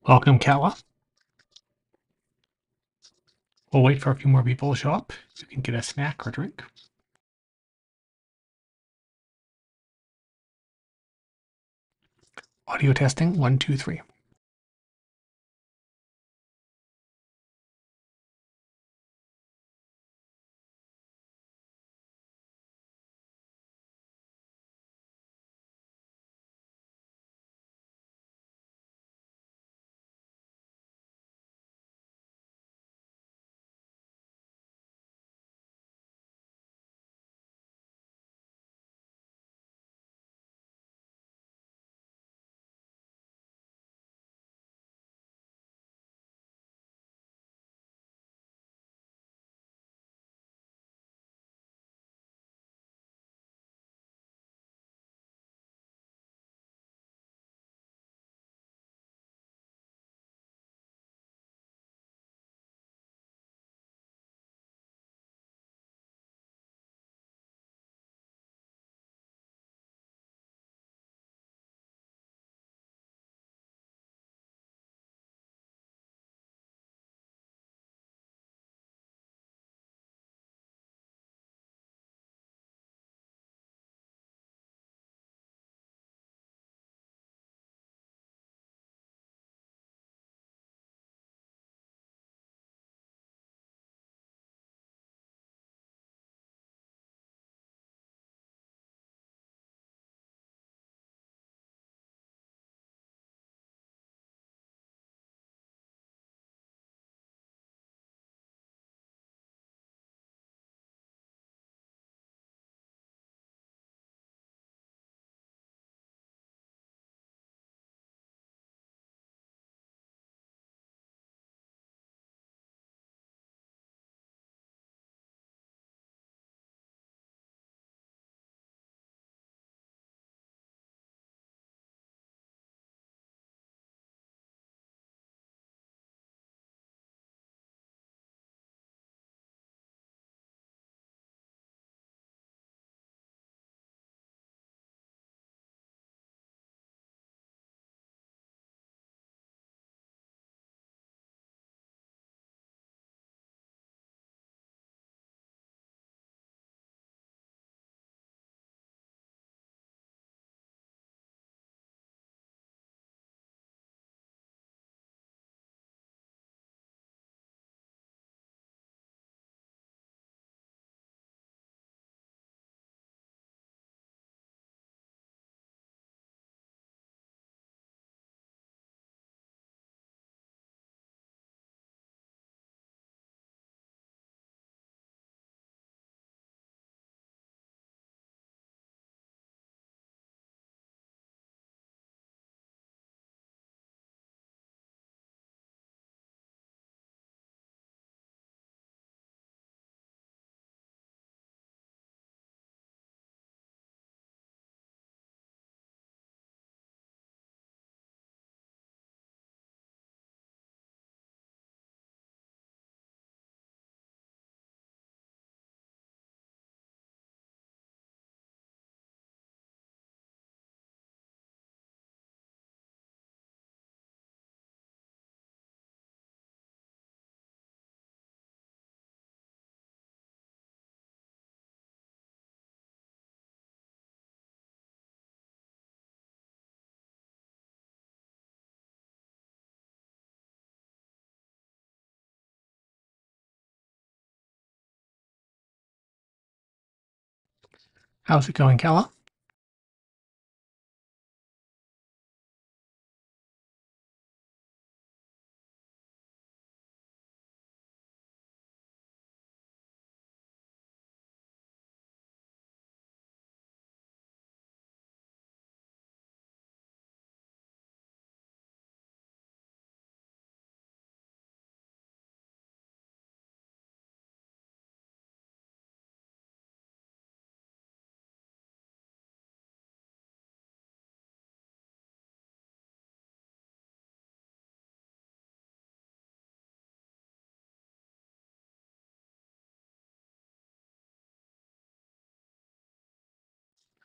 Welcome, Kala. We'll wait for a few more people to show up. You can get a snack or drink. Audio testing, 1, 2, 3. How's it going, Kala?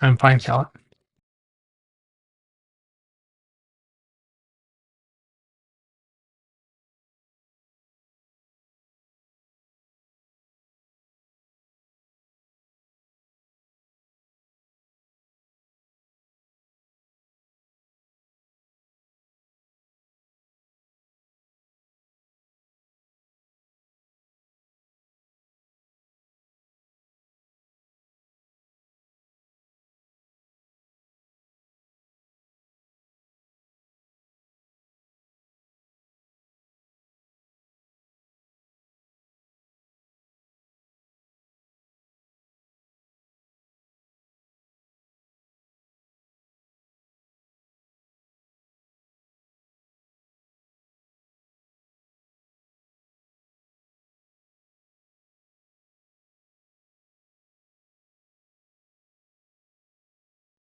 I'm fine, Kala.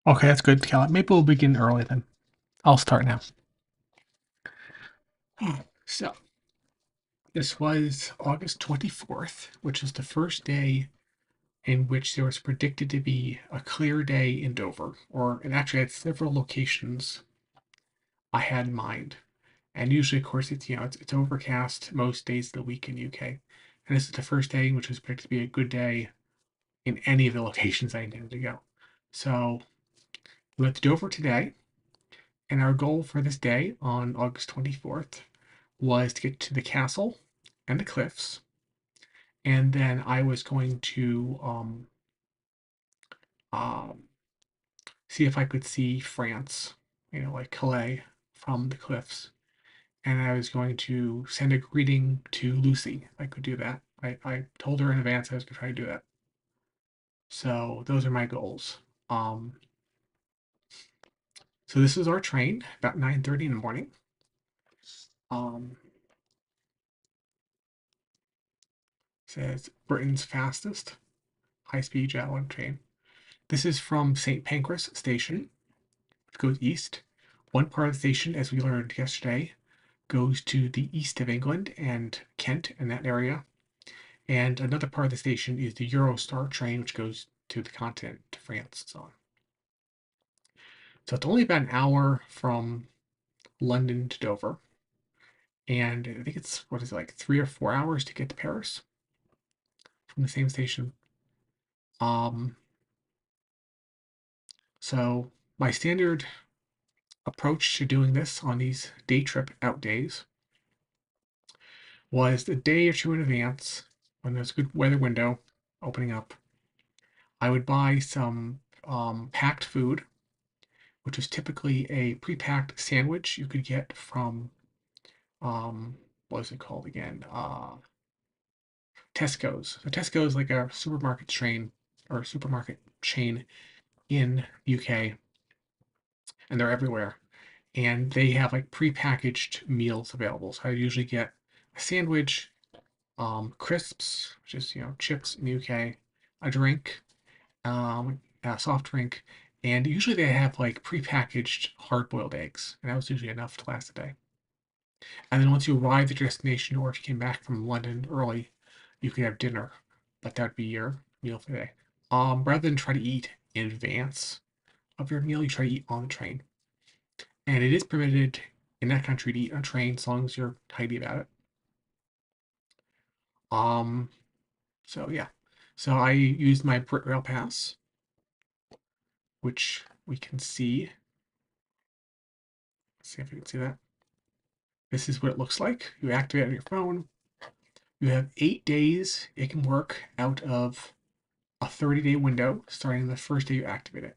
Okay, that's good, Cal. Maybe we'll begin early then. I'll start now. So, this was August 24th, which is the first day in which there was predicted to be a clear day in Dover, and actually I had several locations I had in mind. And usually, of course, it's overcast most days of the week in the UK. And this is the first day which was predicted to be a good day in any of the locations I intended to go. So we went to Dover today, and our goal for this day on August 24th was to get to the castle and the cliffs, and then I was going to um, see if I could see France, like Calais from the cliffs. And I was going to send a greeting to Lucy. If I could do that. I told her in advance I was going to try to do that. So those are my goals. Um, so this is our train, about 9:30 in the morning. Um, Says Britain's fastest high-speed javelin train. This is from St. Pancras Station, which goes east. One part of the station, as we learned yesterday, goes to the east of England and Kent and that area. And another part of the station is the Eurostar train, which goes to the continent, to France, and so on. So it's only about an hour from London to Dover. And I think it's, what is it, like 3 or 4 hours to get to Paris from the same station. Um, so my standard approach to doing this on these day trip out days was the day or two in advance, when there's a good weather window opening up, I would buy some packed food, which is typically a pre-packed sandwich you could get from what is it called again? Tesco's. So Tesco is like a supermarket chain in UK, and they're everywhere. And they have like pre-packaged meals available. So I usually get a sandwich, crisps, which is chips in the UK, a drink, a soft drink, and usually they have like pre-packaged hard-boiled eggs, and that was usually enough to last a day. And then once you arrive at your destination, or if you came back from London early, you could have dinner, but that would be your meal for the day. Rather than try to eat in advance of your meal, you try to eat on the train. And it is permitted in that country to eat on a train as long as you're tidy about it. Um, so yeah. So I used my Brit Rail Pass, which we can see. Let's see if you can see that. This is what it looks like. You activate it on your phone. You have 8 days it can work out of a 30-day window starting the first day you activate it.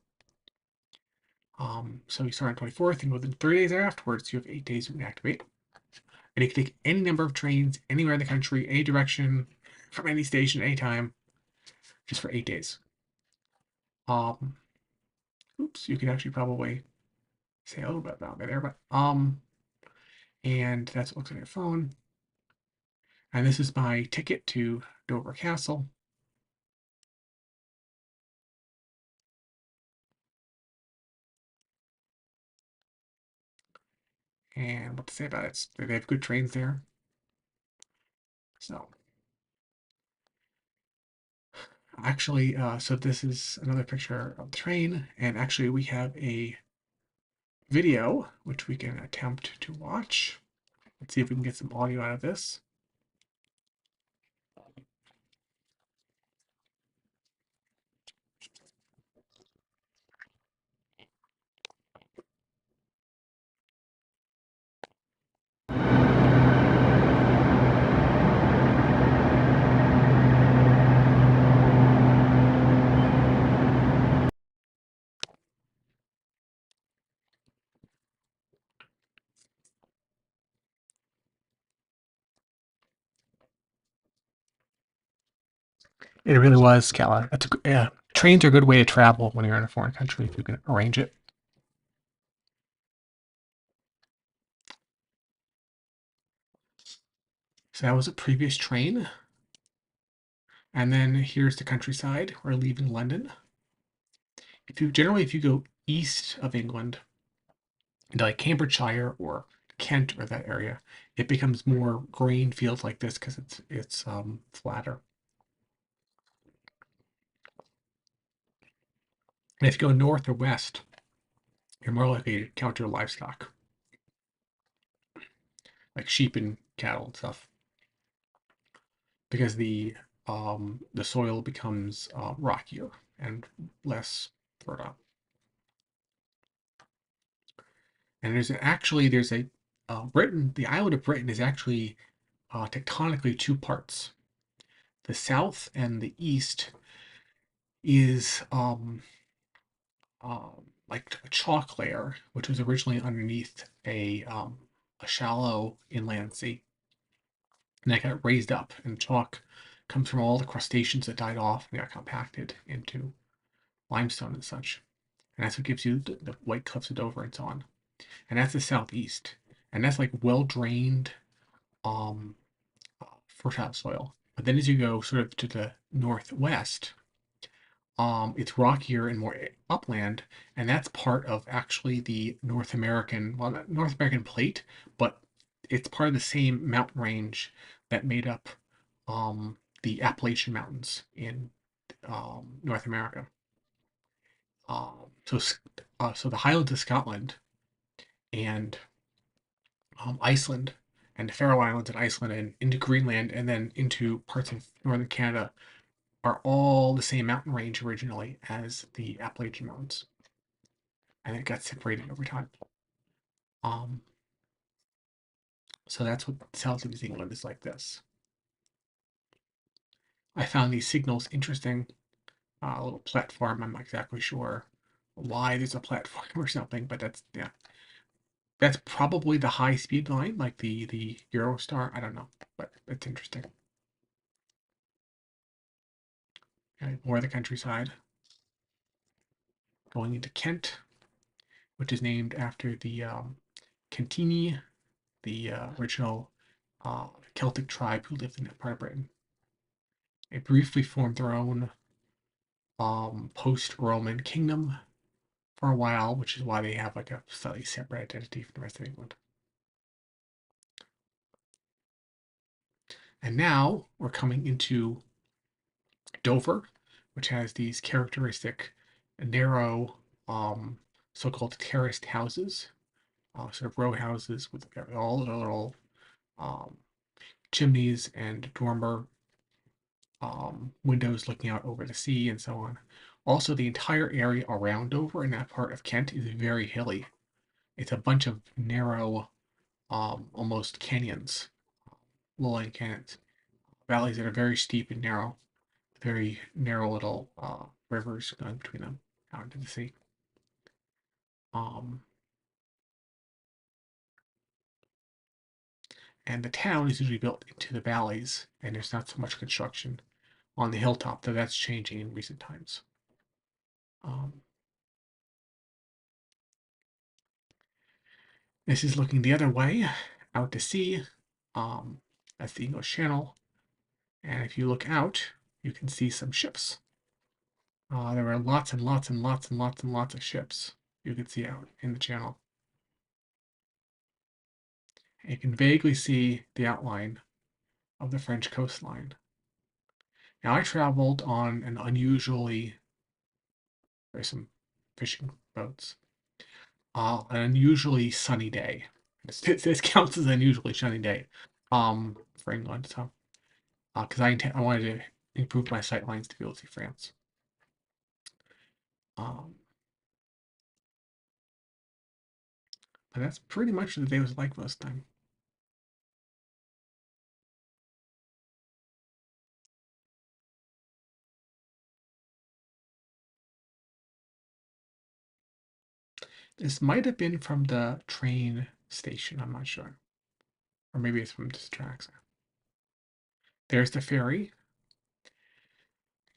So you start on 24th, and within 30 days afterwards, you have 8 days you can activate. And you can take any number of trains anywhere in the country, any direction, from any station, anytime, just for 8 days. Oops, you can actually probably say a little bit about it there, but and that's what looks on your phone. And this is my ticket to Dover Castle. And what to say about it? They have good trains there. So actually, so this is another picture of the train, and actually we have a video which we can attempt to watch. Let's see if we can get some audio out of this. It really was, Kala. Yeah. Trains are a good way to travel when you're in a foreign country if you can arrange it. So that was a previous train. And then here's the countryside. We're leaving London. if you go east of England, like Cambridgeshire or Kent or that area, it becomes more grain fields like this because it's flatter. And if you go north or west, you're more likely to encounter livestock like sheep and cattle and stuff because the soil becomes rockier and less fertile. And there's a Britain. The island of Britain is actually tectonically two parts. The south and the east is like a chalk layer, which was originally underneath a shallow inland sea, and that got raised up. And chalk comes from all the crustaceans that died off and got compacted into limestone and such. And that's what gives you the White Cliffs of Dover and so on. And that's the southeast, and that's like well drained, um, fertile soil. But then as you go sort of to the northwest, it's rockier and more upland, and that's part of actually the North American, well, not North American plate, but it's part of the same mountain range that made up the Appalachian Mountains in North America. Um, so, so the Highlands of Scotland and Iceland and the Faroe Islands and Iceland and into Greenland and then into parts of northern Canada are all the same mountain range originally as the Appalachian Mountains, and it got separated over time. Um, so that's what South of New England is like this. I found these signals interesting. A little platform. I'm not exactly sure why there's a platform or something, but that's yeah. That's probably the high speed line, like the Eurostar. I don't know, but it's interesting. Okay, more the countryside. Going into Kent, which is named after the Centini, the original Celtic tribe who lived in that part of Britain. They briefly formed their own post-Roman kingdom for a while, which is why they have like a slightly separate identity from the rest of England. And now we're coming into Dover, which has these characteristic narrow, so-called terraced houses, sort of row houses with all the little um, chimneys and dormer windows looking out over the sea and so on. Also, the entire area around Dover in that part of Kent is very hilly. It's a bunch of narrow, almost canyons, low-lying canyons, valleys that are very steep and narrow, very narrow little rivers going between them out into the sea. Um, and the town is usually built into the valleys, and there's not so much construction on the hilltop, though that's changing in recent times. Um, this is looking the other way, out to sea. That's the English Channel, and if you look out, you can see some ships. There are lots and lots and lots and lots and lots of ships you can see out in the channel. You can vaguely see the outline of the French coastline. Now, I traveled on an unusually, there's some fishing boats, an unusually sunny day. This counts as an unusually sunny day for England. So, because I wanted to improve my sight lines to be able to see France. Um, but that's pretty much what the day was like most of the time. This might have been from the train station, I'm not sure. Or maybe it's from just tracks. There's the ferry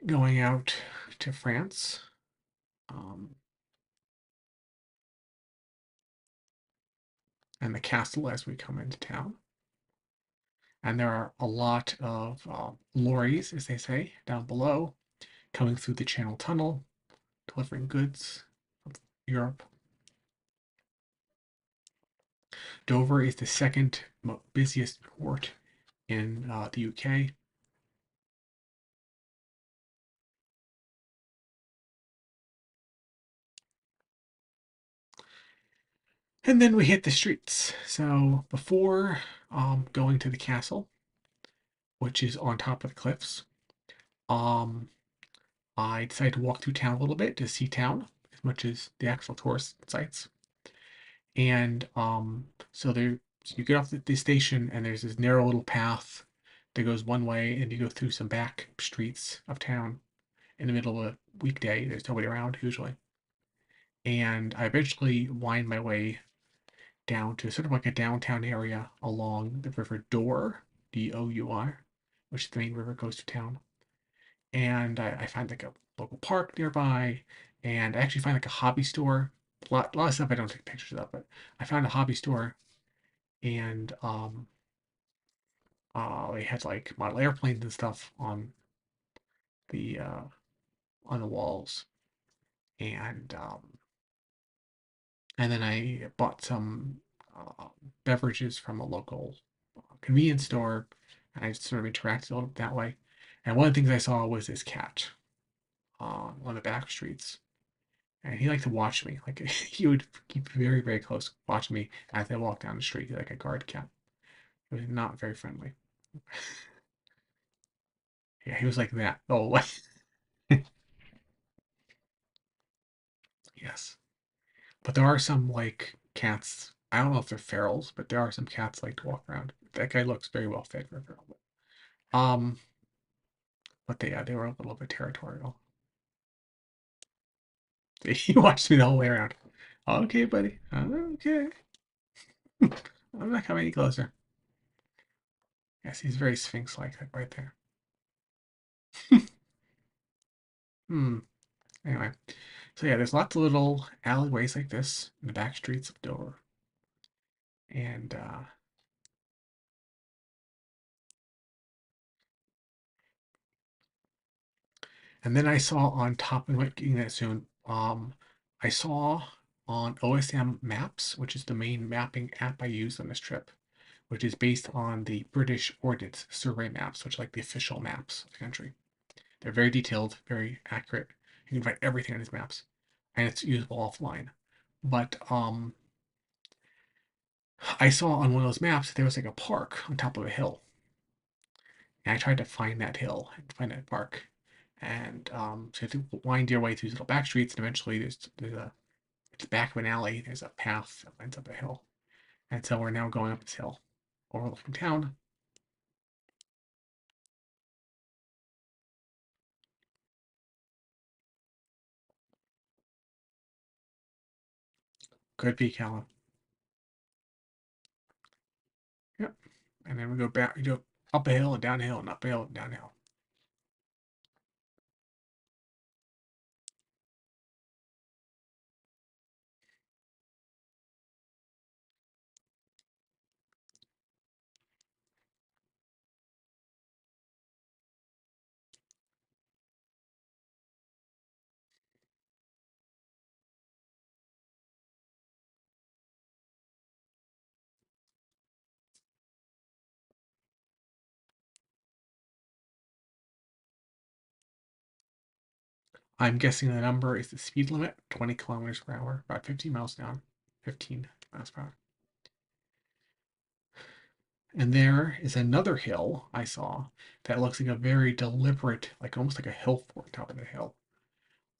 going out to France. Um, and the castle as we come into town. And there are a lot of lorries, as they say, down below, coming through the Channel Tunnel. delivering goods from Europe. Dover is the second busiest port in the UK. And then we hit the streets. So before going to the castle, which is on top of the cliffs, um, I decided to walk through town a little bit to see town as much as the actual tourist sites. And so you get off the station, and there's this narrow little path that goes one way, and you go through some back streets of town in the middle of a weekday. There's nobody around usually. And I eventually wind my way down to sort of like a downtown area along the river Dour, Dour, which is the main river goes to town. And I find like a local park nearby, and I actually find like a hobby store. A lot of stuff I don't take pictures of, but I found a hobby store, and they had like model airplanes and stuff the uh, on the walls, and and then I bought some uh, beverages from a local convenience store, and I just sort of interacted a little bit that way. And one of the things I saw was this cat on one of the back streets, and he liked to watch me. Like he would keep very, very close watching me as I walked down the street, like a guard cat. It was not very friendly. Yeah, he was like that. Oh, yes. But there are some like cats. I don't know if they're ferals, but there are some cats like to walk around. That guy looks very well fed for a feral. Um, but they were a little bit territorial. He watched me the whole way around. Okay, buddy. Okay. I'm not coming any closer. Yes, he's very sphinx-like right there. Hmm. Anyway, so yeah, there's lots of little alleyways like this in the back streets of Dover, and and then I saw on top, and like getting that soon. I saw on OSM Maps, which is the main mapping app I use on this trip, which is based on the British Ordnance Survey maps, which are like the official maps of the country. They're very detailed, very accurate. You can find everything on these maps, and it's usable offline. But I saw on one of those maps that there was like a park on top of a hill, and I tried to find that hill and find that park. And so you have to wind your way through these little back streets, and eventually there's a it's the back of an alley. There's a path that winds up a hill, and so we're now going up this hill, overlooking town. Could be Callum. Yep. And then we go back. We go up a hill and down a hill and up a hill and down a hill. I'm guessing the number is the speed limit, 20 kilometers per hour, about 15 miles an hour, 15 miles per hour. And there is another hill I saw that looks like a very deliberate, like almost like a hill fort on top of the hill.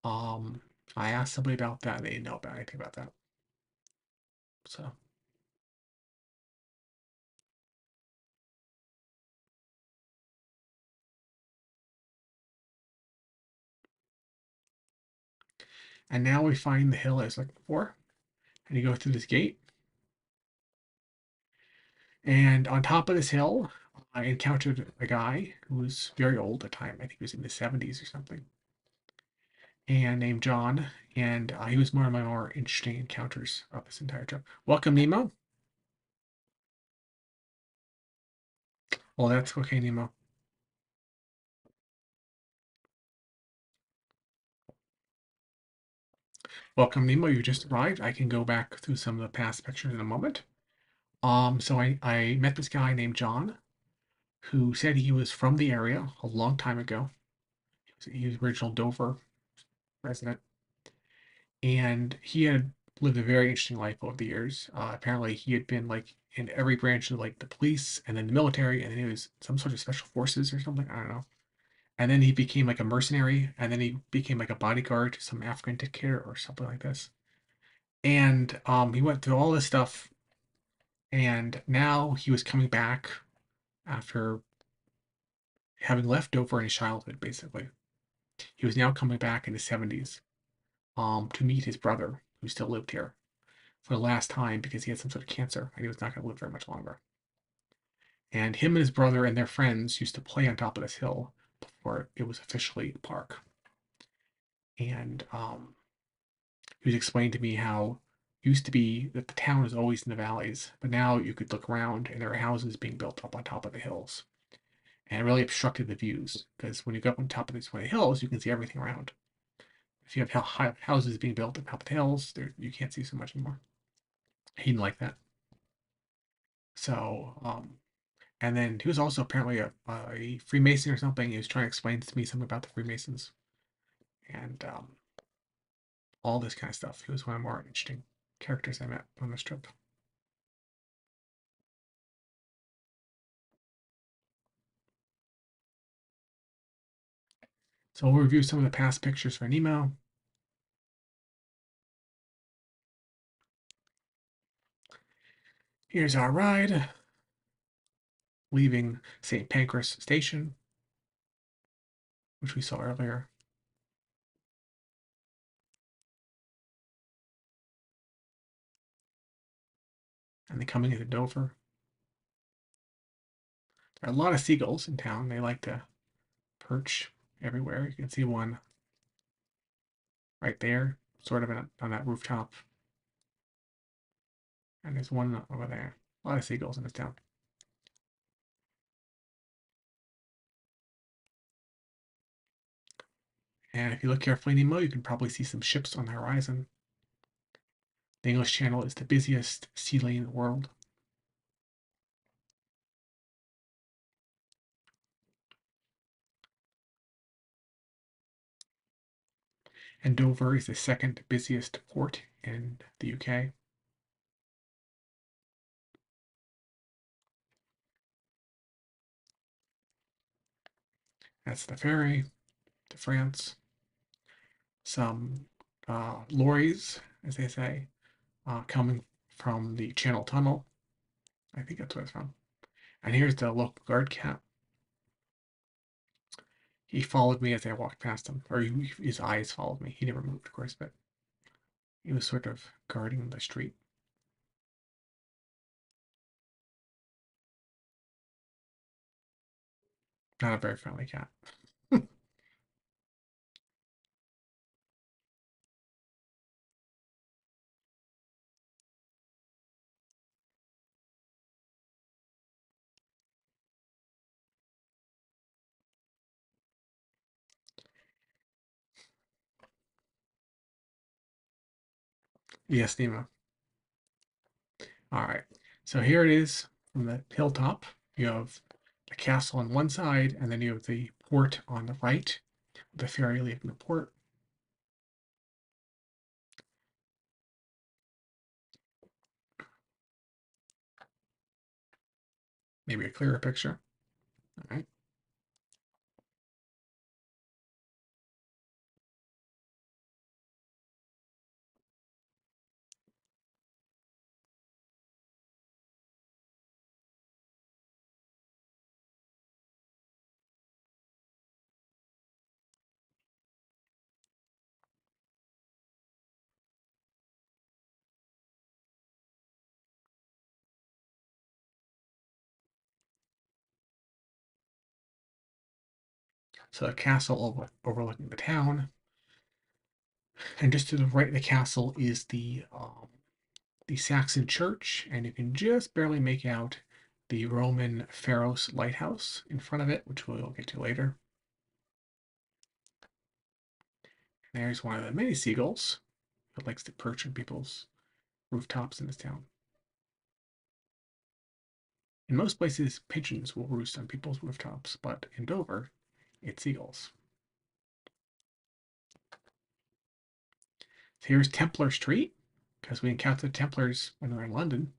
Um, I asked somebody about that. They didn't know about anything about that. So, and now we find the hill as like before, and you go through this gate, and on top of this hill, I encountered a guy who was very old at the time. I think he was in his 70s or something, and named John. And he was one of my more interesting encounters of this entire trip. Welcome, Nemo. Well, that's okay, Nemo. Welcome, Nemo. You just arrived. I can go back through some of the past pictures in a moment. So I met this guy named John who said he was from the area a long time ago. He was original Dover resident, and he had lived a very interesting life over the years. Apparently, he had been like in every branch of like the police and then the military, and then he was some sort of special forces or something. I don't know. And then he became like a mercenary, and then he became like a bodyguard to some African dictator or something like this. And he went through all this stuff, and now he was coming back after having left Dover in his childhood, basically. He was now coming back in his 70s to meet his brother, who still lived here, for the last time because he had some sort of cancer and he was not going to live very much longer. And him and his brother and their friends used to play on top of this hill before it was officially a park. And he was explaining to me how it used to be that the town was always in the valleys, but now you could look around and there are houses being built up on top of the hills. And it really obstructed the views because when you go up on top of these one of the hills, you can see everything around. If you have houses being built on top of the hills, you can't see so much anymore. He didn't like that. So, and then he was also apparently a Freemason or something. He was trying to explain to me something about the Freemasons and all this kind of stuff. He was one of the more interesting characters I met on this trip. So we'll review some of the past pictures for Nemo. Here's our ride, leaving St. Pancras Station, which we saw earlier. And then coming into Dover. There are a lot of seagulls in town. They like to perch everywhere. You can see one right there, sort of on that rooftop. And there's one over there. A lot of seagulls in this town. And if you look carefully, Nemo, you can probably see some ships on the horizon. The English Channel is the busiest sea lane in the world. And Dover is the second busiest port in the UK. That's the ferry to France. Some lorries, as they say, coming from the Channel Tunnel. I think that's where it's from. And here's the local guard cat. He followed me as I walked past him, or his eyes followed me. He never moved, of course, but he was sort of guarding the street. Not a very friendly cat. Yes, Nemo. All right. So here it is from the hilltop. You have the castle on one side, and then you have the port on the right, the ferry leaving the port. Maybe a clearer picture. All right. So a castle overlooking the town, and just to the right of the castle is the Saxon church, and you can just barely make out the Roman Pharos lighthouse in front of it, which we'll get to later. There's one of the many seagulls that likes to perch on people's rooftops in this town. In most places, pigeons will roost on people's rooftops, but in Dover, it's eagles. So here's Templar Street, because we encountered the Templars when we were in London,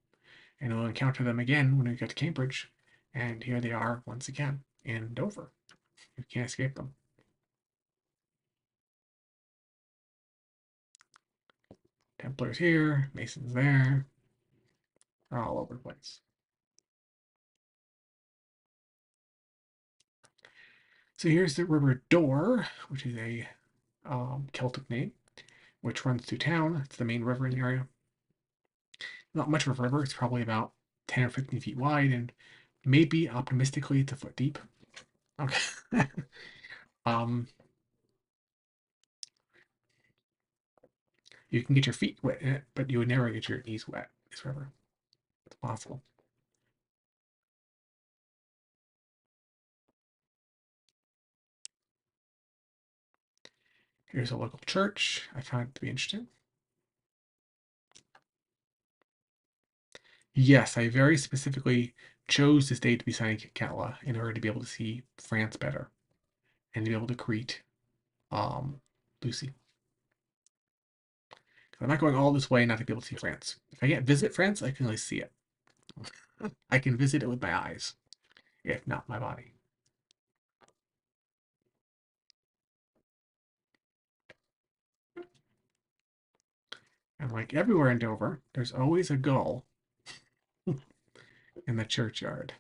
and we'll encounter them again when we get to Cambridge. And here they are once again in Dover. You can't escape them. Templars here, Masons there. They're all over the place. So here's the River Dore, which is a Celtic name, which runs through town. It's the main river in the area. Not much of a river. It's probably about 10 or 15 feet wide, and maybe optimistically it's a foot deep. Okay. um, you can get your feet wet in it, but you would never get your knees wet in this river. It's possible. Here's a local church. I found it to be interesting. Yes, I very specifically chose this day to be signing Catla in order to be able to see France better and to be able to greet Lucy. I'm not going all this way not to be able to see France. If I can't visit France, I can at least see it. I can visit it with my eyes, if not my body. And like everywhere in Dover, there's always a gull in the churchyard.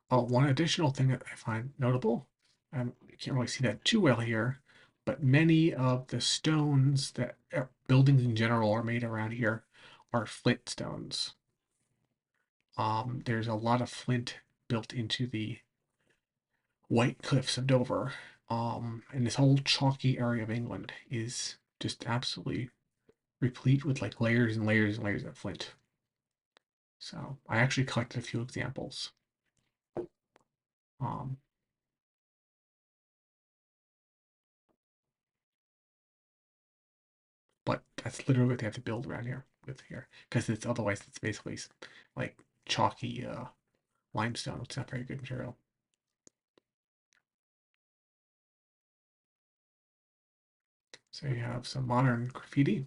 Oh, one additional thing that I find notable, you can't really see that too well here, but many of the stones that buildings in general are made around here are flint stones. There's a lot of flint built into the White Cliffs of Dover. And this whole chalky area of England is just absolutely replete with like layers and layers and layers of flint. So I actually collected a few examples. Um, but that's literally what they have to build around here with here, because it's otherwise it's basically like chalky limestone. It's not very good material. So you have some modern graffiti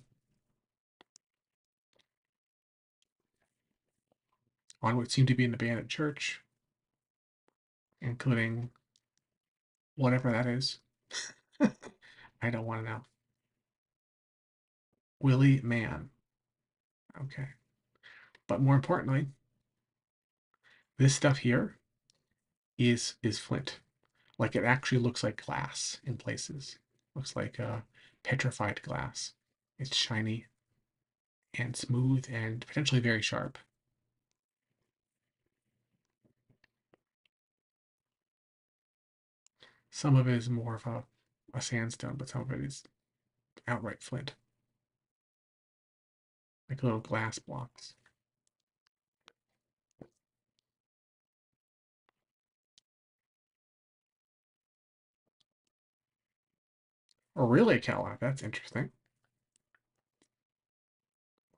on what seemed to be an abandoned church, including whatever that is. I don't want to know. Willie Mann. Okay. But more importantly, this stuff here is flint. Like it actually looks like glass in places. Looks like petrified glass. It's shiny and smooth and potentially very sharp. Some of it is more of a sandstone, but some of it is outright flint. Like little glass blocks. Oh, really, Kella? That's interesting.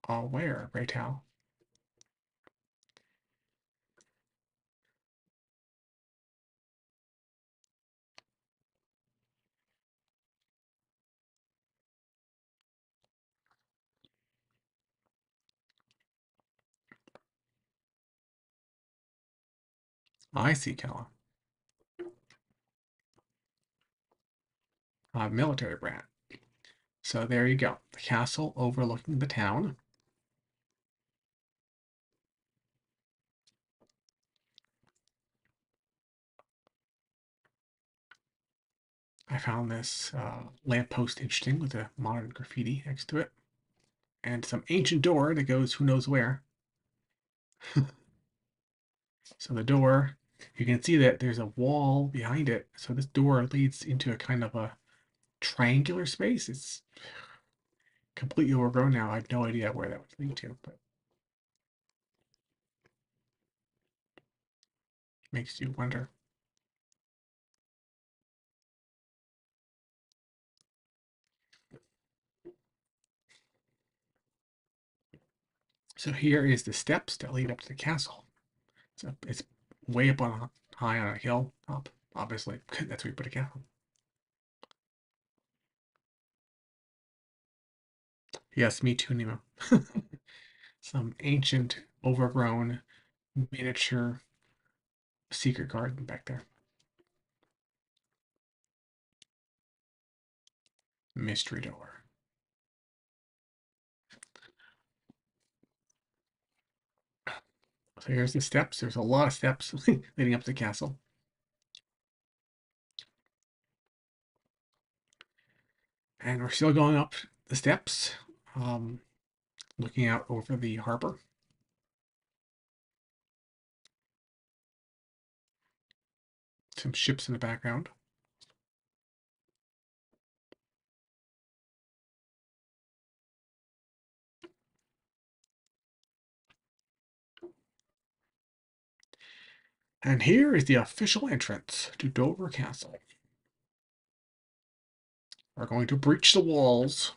Oh, where? Raytal? I see, Kella. Military brand. So there you go. The castle overlooking the town. I found this lamppost interesting with a modern graffiti next to it. And some ancient door that goes who knows where. So the door, you can see that there's a wall behind it. So this door leads into a kind of a triangular space. It's completely overgrown now. I have no idea where that would lead to, but makes you wonder. So here is the steps that lead up to the castle. It's way up on high on a hill top, obviously. That's where you put a castle. Yes, me too, Nemo. Some ancient, overgrown, miniature secret garden back there. Mystery door. So here's the steps. There's a lot of steps leading up to the castle. And we're still going up the steps, um, looking out over the harbor. Some ships in the background. And here is the official entrance to Dover Castle. We're going to breach the walls.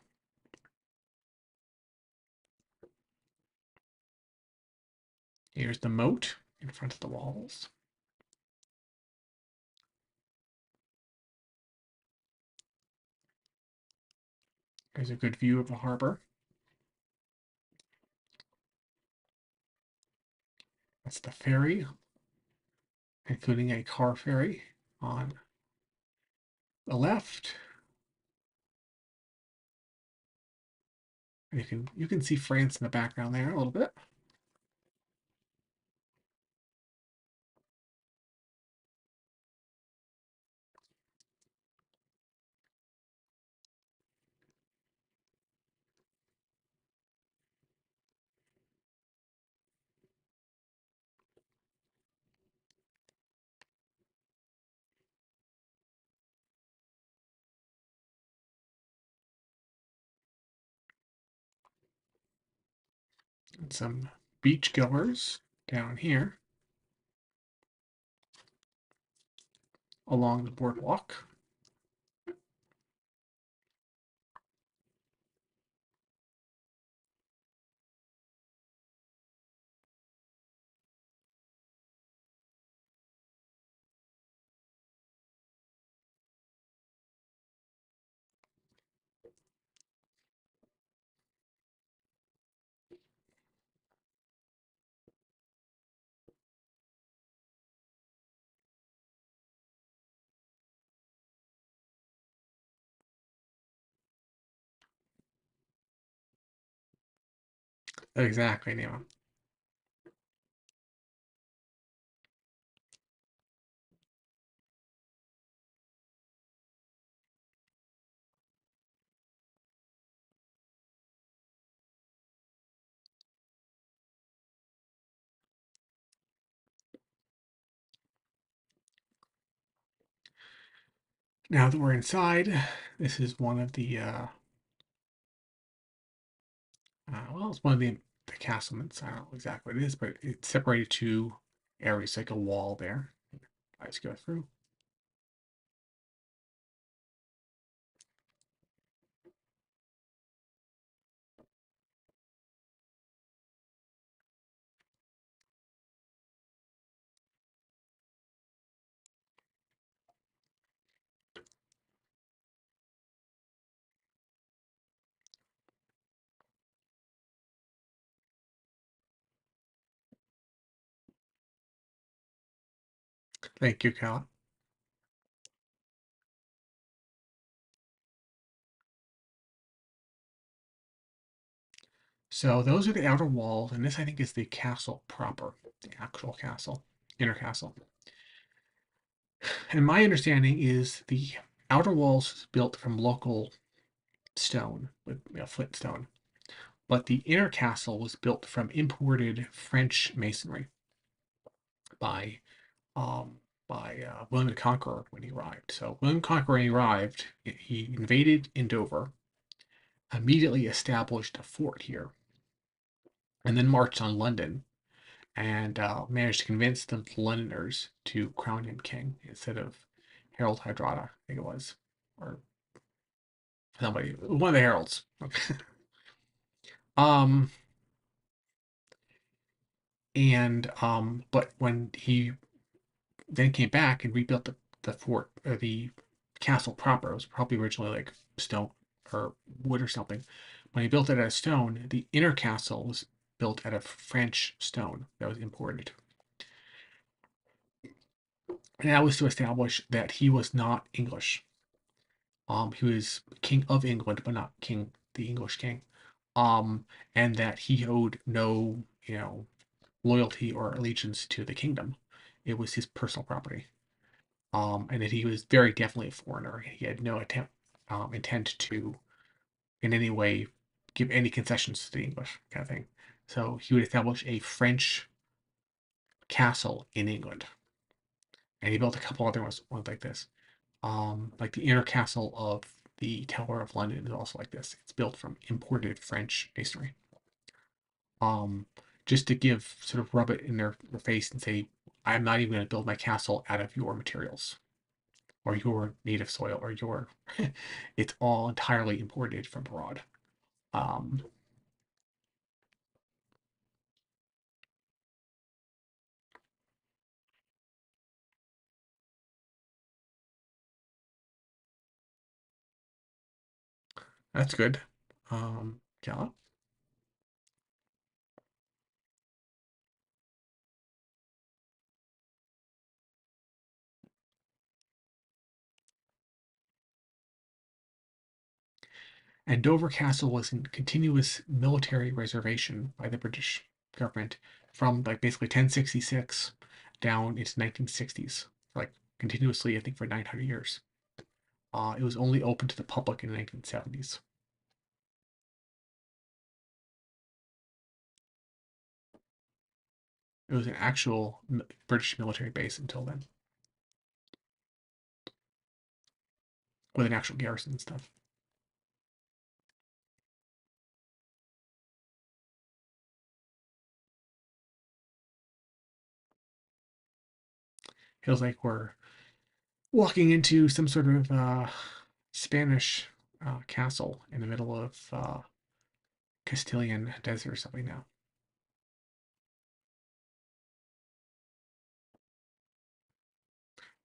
Here's the moat in front of the walls. Here's a good view of the harbor. That's the ferry, including a car ferry on the left. And you can see France in the background there a little bit. And some beach goers down here along the boardwalk. Exactly, Nemo. Now that we're inside, this is one of the well, it's one of the castlements. I don't know exactly what it is, but it's separated two areas, like a wall there. I just go through. Thank you, Cal. So those are the outer walls, and this I think is the castle proper, the actual castle, inner castle. And my understanding is the outer walls is built from local stone, with flint stone, but the inner castle was built from imported French masonry by um, William the Conqueror when he arrived. So William the Conqueror when he arrived, he invaded in Dover, immediately established a fort here, and then marched on London and managed to convince the Londoners to crown him king instead of Harold Hydrata, I think it was, or somebody, one of the heralds. um, And but when he then came back and rebuilt the fort or the castle proper, it was probably originally like stone or wood or something. When he built it out of stone, the inner castle was built out of French stone that was imported. And that was to establish that he was not English. He was king of England, but not king, the English king. Um, and that he owed no, loyalty or allegiance to the kingdom. It was his personal property. And that he was very definitely a foreigner. He had no intent to, in any way, give any concessions to the English kind of thing. So he would establish a French castle in England, and he built a couple other ones like this. Like the inner castle of the Tower of London is also like this. It's built from imported French masonry. Um, just to give sort of rub it in their face and say, I'm not even going to build my castle out of your materials or your native soil or your. It's all entirely imported from abroad. Um, that's good. Yeah. And Dover Castle was in continuous military reservation by the British government from like basically 1066 down into 1960s, like continuously, I think, for 900 years. It was only open to the public in the 1970s. It was an actual British military base until then, with an actual garrison and stuff. Feels like we're walking into some sort of Spanish castle in the middle of Castilian desert or something now.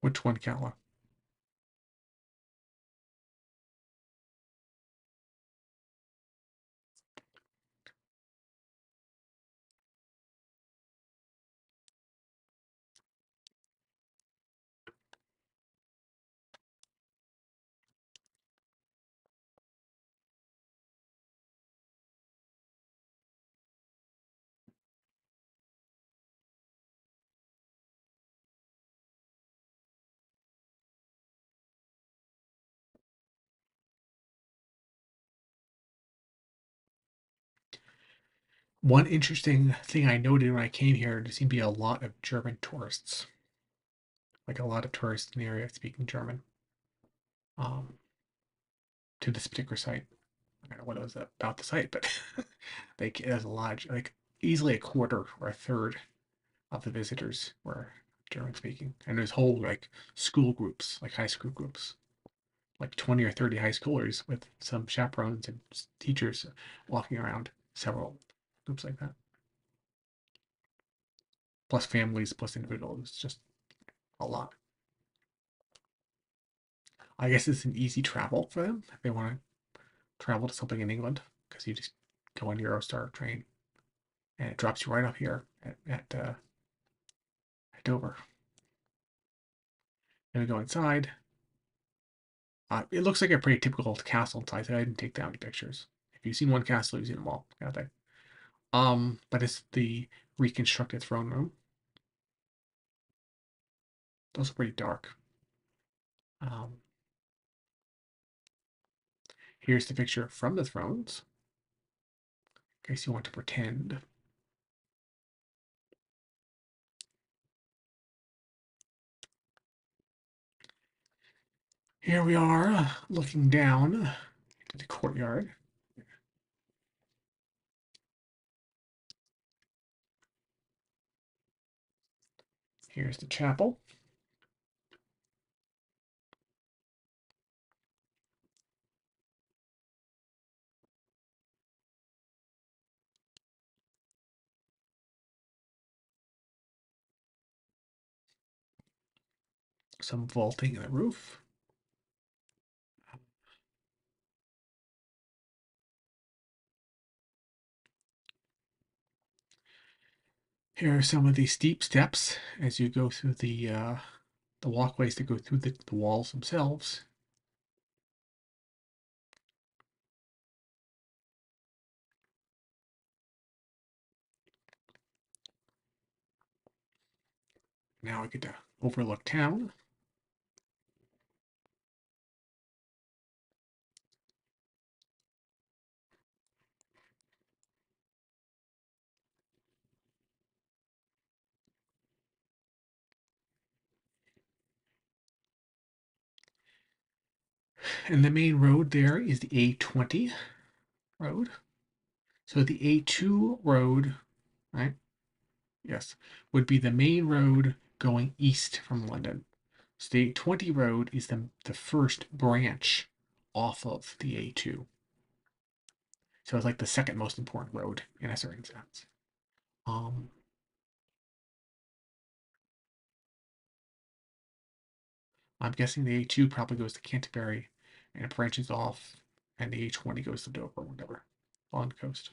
Which one, Cala? One interesting thing I noted when I came here, there seemed to be a lot of German tourists, like a lot of tourists in the area speaking German, um, to this particular site. I don't know what it was about the site, but like there's a lot, like easily a quarter or a third of the visitors were German speaking, and there's whole like school groups, like high school groups, like 20 or 30 high schoolers with some chaperones and teachers walking around, several groups like that, plus families, plus individuals. It's just a lot. I guess it's an easy travel for them if they want to travel to something in England because you just go on Eurostar train and it drops you right up here at Dover. Then we go inside. It looks like a pretty typical castle inside. So I didn't take down pictures. If you've seen one castle, you've seen them all, kind of thing. But it's the reconstructed throne room. Those are pretty dark. Um, Here's the picture from the thrones, in case you want to pretend. Here we are, looking down to the courtyard. Here's the chapel. some vaulting in the roof. Here are some of the steep steps as you go through the walkways that go through the walls themselves. Now I get to overlook town. And the main road there is the A20 road. So the A2 road, right? Yes, would be the main road going east from London. So the A20 road is the first branch off of the A2. So it's like the second most important road in a certain sense. Um, I'm guessing the A2 probably goes to Canterbury and it branches off, and the A20 goes to Dover or whatever on the coast.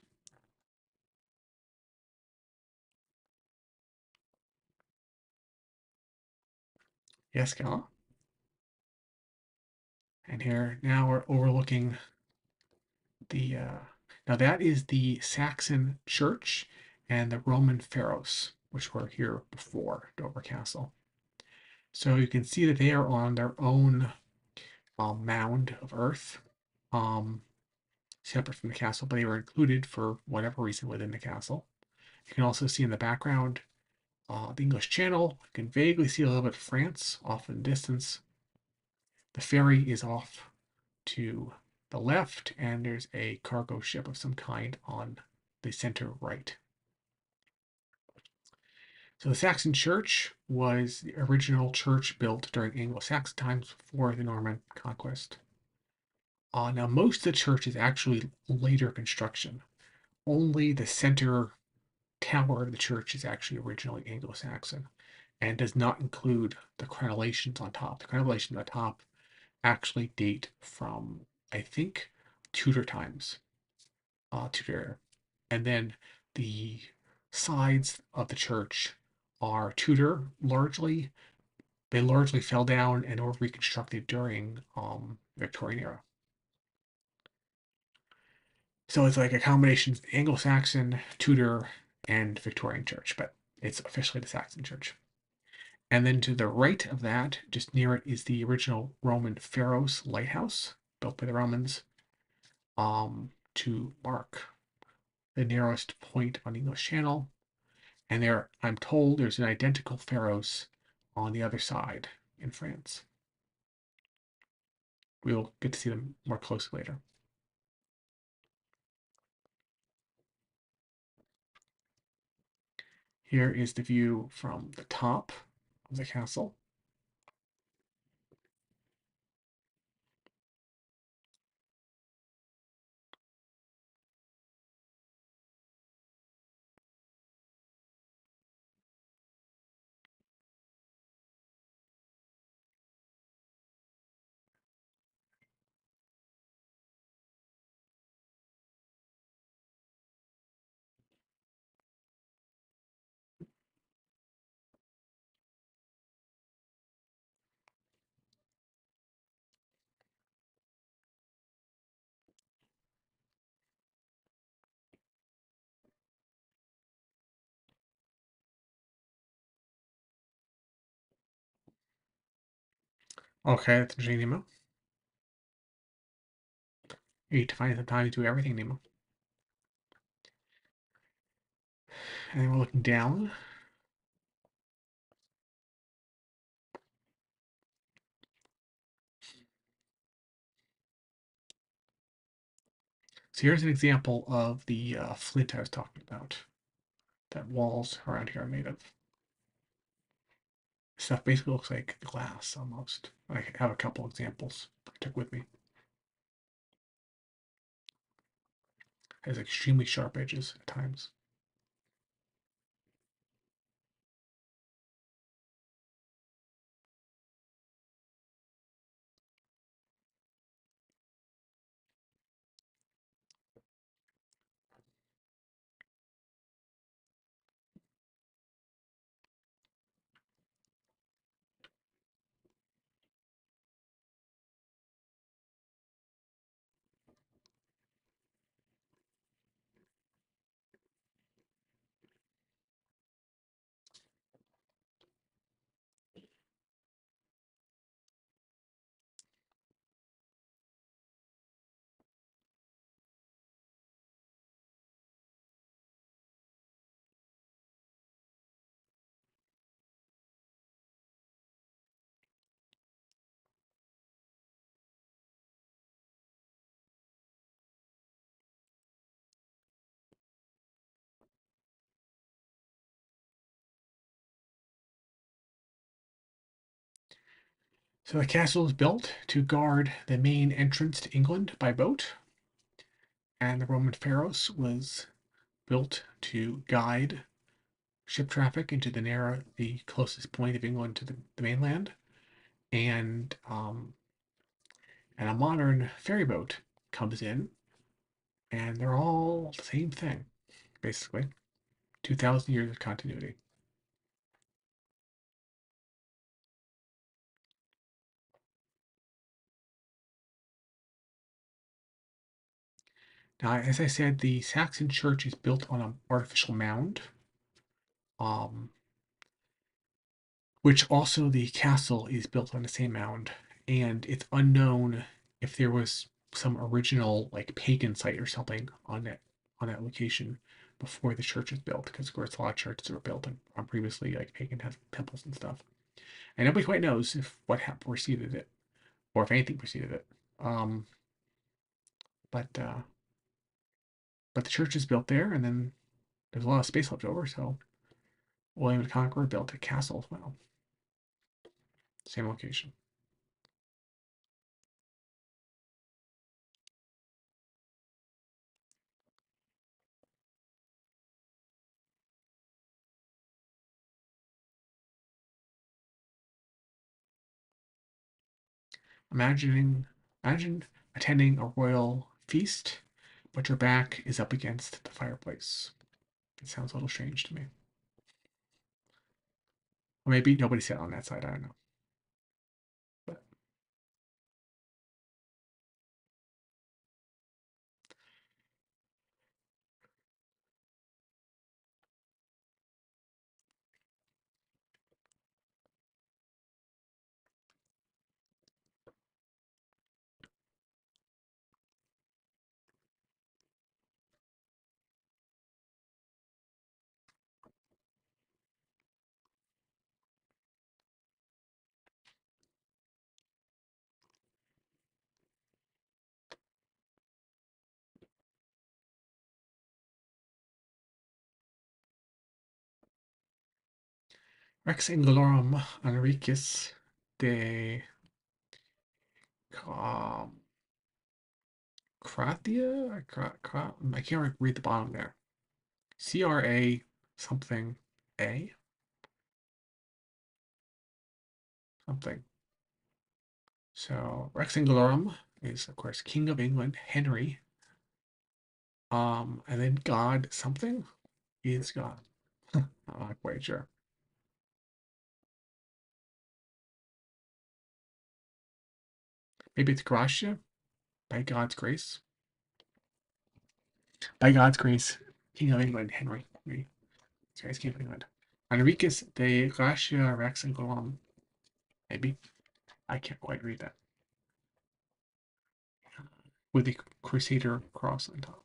Yes, Gala. And here now we're overlooking the. Now that is the Saxon church and the Roman Pharos, which were here before Dover Castle. So you can see that they are on their own mound of earth, um, separate from the castle, but they were included for whatever reason within the castle. You can also see in the background the English Channel. You can vaguely see a little bit of France off in the distance. The ferry is off to the left, and there's a cargo ship of some kind on the center right. So the Saxon church was the original church built during Anglo-Saxon times before the Norman conquest. Now, most of the church is actually later construction. Only the center tower of the church is actually originally Anglo-Saxon and does not include the crenellations on top. The crenellations on top actually date from, I think, Tudor times. Tudor. And then the sides of the church are Tudor largely. They largely fell down and were reconstructed during Victorian era. So it's like a combination of Anglo-Saxon, Tudor, and Victorian church, but it's officially the Saxon church. And then to the right of that, just near it, is the original Roman Pharos lighthouse built by the Romans to mark the narrowest point on the English Channel. And there, I'm told, there's an identical Pharos on the other side in France. We'll get to see them more closely later. Here is the view from the top of the castle. Okay, that's interesting, Nemo. You need to find some time to do everything, Nemo. And then we're looking down. So here's an example of the flint I was talking about that walls around here are made of. Stuff basically looks like glass almost. I have a couple examples I took with me. It has extremely sharp edges at times. So the castle was built to guard the main entrance to England by boat, and the Roman Pharos was built to guide ship traffic into the closest point of England to the mainland, and and a modern ferry boat comes in, and they're all the same thing, basically. 2,000 years of continuity. Now, as I said, the Saxon church is built on an artificial mound, um, which also the castle is built on the same mound, and it's unknown if there was some original like pagan site or something on that location before the church was built, because of course a lot of churches were built on previously like pagan temples and stuff, and nobody quite knows if what preceded it or if anything preceded it. Um, but uh, but the church is built there, and then there's a lot of space left over, so William the Conqueror built a castle as well, same location. Imagining, imagine attending a royal feast, but your back is up against the fireplace. It sounds a little strange to me. Or maybe nobody sat on that side. I don't know. But Rex Anglorum Enriquez de um, Kratia? I can't read the bottom there. CRA something A? Something. So Rex Anglorum is, of course, King of England, Henry. And then God something is God. I'm not quite sure. Maybe it's Gracia, by God's grace. By God's grace, King of England, Henry. Sorry, King of England. Enriquez de Gracia Rex and Golem. Maybe. I can't quite read that. With the Crusader cross on top.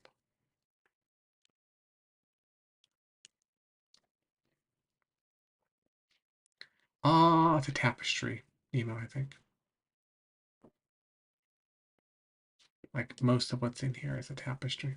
It's a tapestry, Nemo, I think. Like most of what's in here is a tapestry.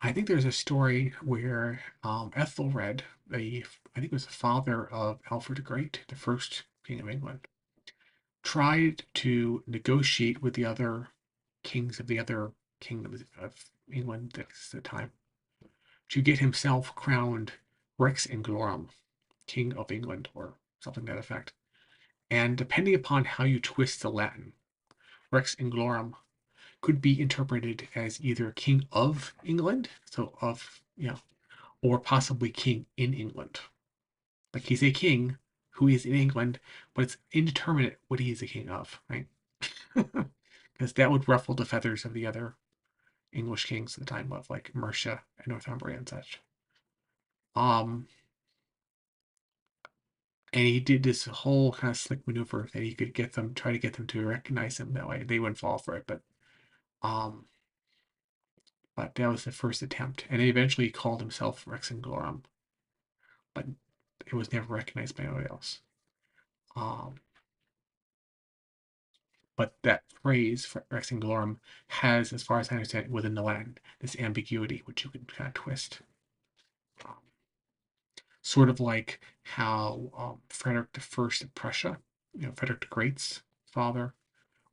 I think there's a story where Ethelred, I think it was the father of Alfred the Great, the first king of England, tried to negotiate with the other kings of the other kingdoms of England at the time to get himself crowned Rex Anglorum, King of England, or something to that effect. And depending upon how you twist the Latin, Rex Anglorum could be interpreted as either King of England, so of, or possibly King in England. Like he's a king who is in England, but it's indeterminate what he is a king of, right? Because that would ruffle the feathers of the other English kings at the time of like Mercia and Northumbria and such. Um, and he did this whole kind of slick maneuver that he could try to get them to recognize him that way. They wouldn't fall for it, um, but that was the first attempt. And he eventually called himself Rex Anglorum, but it was never recognized by anybody else. Um, but that phrase for Rex Anglorum has, as far as I understand, within the Latin, this ambiguity which you can kind of twist. Um, Sort of like how Frederick the First of Prussia, Frederick the Great's father,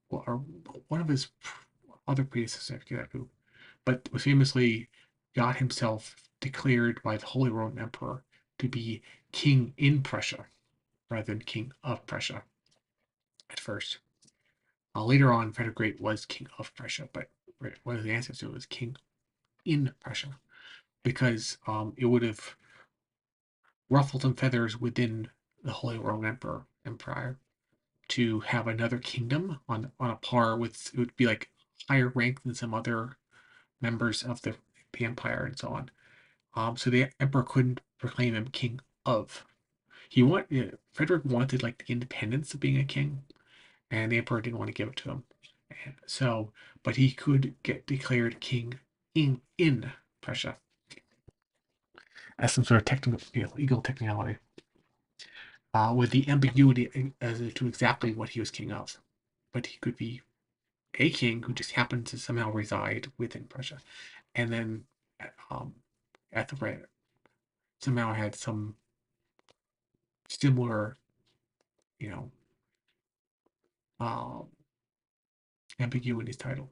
or one of his other predecessors, I forget who, but was famously got himself declared by the Holy Roman Emperor to be king in Prussia rather than king of Prussia at first. Later on, Frederick the Great was king of Prussia, but one of the ancestors was king in Prussia because it would have ruffled some feathers within the Holy Roman Empire to have another kingdom on a par with, it would be like higher rank than some other members of the empire and so on. So the emperor couldn't proclaim him king of. Frederick wanted like the independence of being a king, and the emperor didn't want to give it to him. And so, but he could get declared king in Prussia as some sort of technical, legal technicality, with the ambiguity as to exactly what he was king of. But he could be a king who just happened to somehow reside within Prussia, and then um, at the right somehow had some similar, you know, um, ambiguity in his title.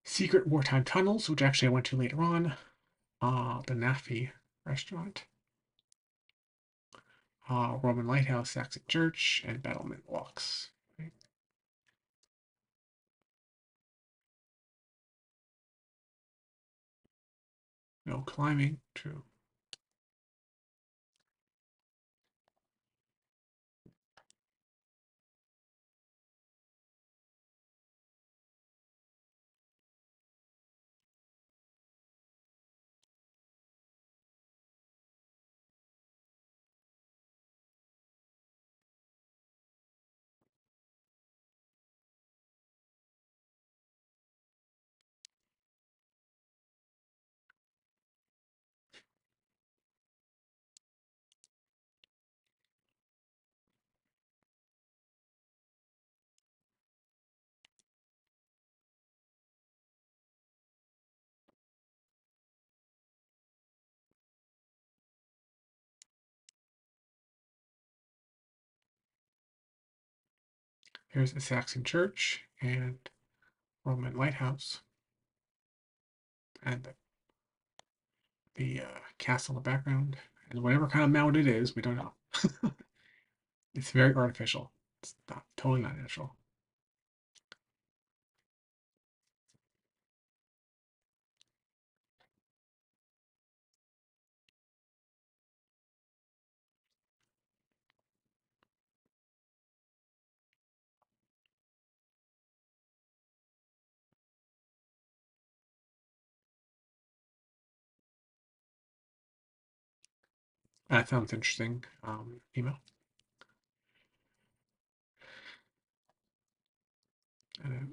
Secret wartime tunnels, which actually I went to later on. The Nafi restaurant, Roman lighthouse, Saxon church, and battlement walks. Right? No climbing, true. Here's the Saxon church and Roman lighthouse, and the castle in the background, and whatever kind of mound it is, we don't know. It's very artificial. It's not totally not natural. That sounds interesting. Email.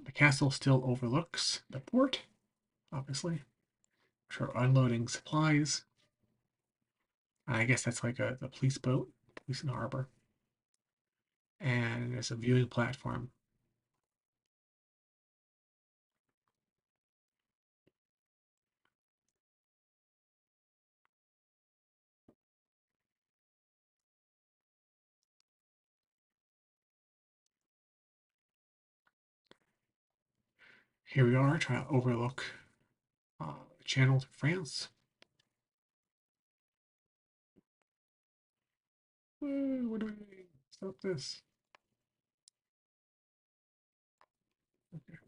The castle still overlooks the port, obviously. For unloading supplies. I guess that's like the police boat, police in the harbor. And there's a viewing platform. Here we are trying to overlook the channel to France. What do we doing? Stop this. Okay.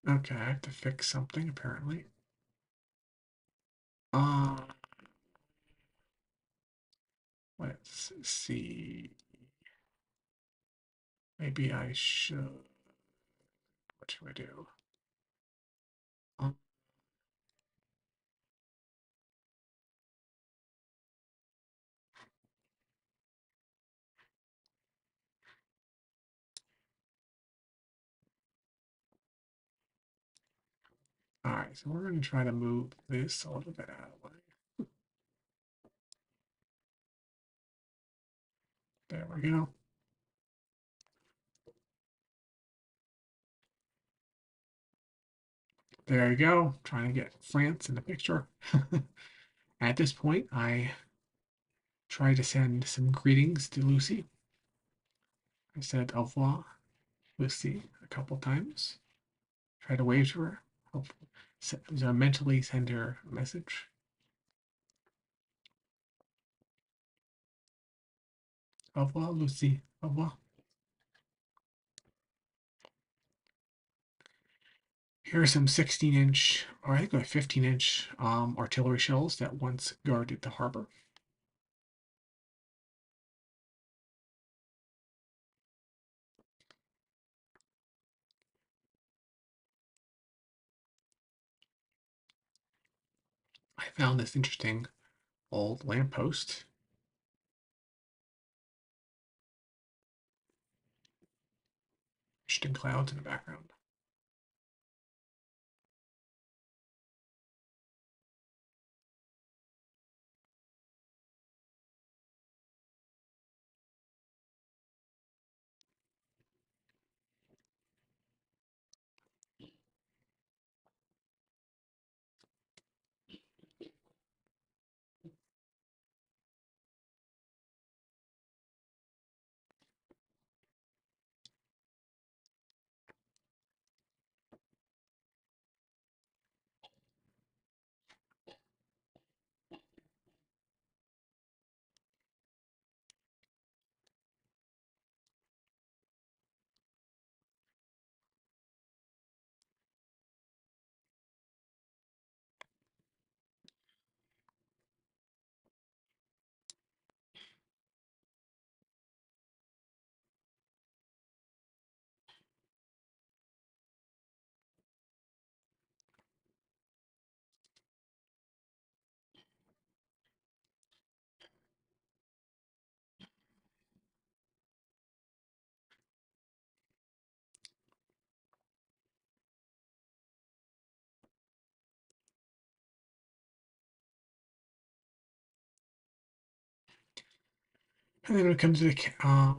Okay, I have to fix something apparently. Uh, let's see. Maybe I should. What should I do? Um, all right, so we're going to try to move this a little bit out of the way. There we go. There you go. Trying to get France in the picture. At this point, I try to send some greetings to Lucy. I said au revoir, Lucy, a couple times. Try to wave to her. Hopefully, so mentally send her a message. Au revoir, Lucy. Au revoir. Here are some 16-inch, or I think like 15-inch artillery shells that once guarded the harbor. I found this interesting old lamppost. Interesting clouds in the background. And then we come to the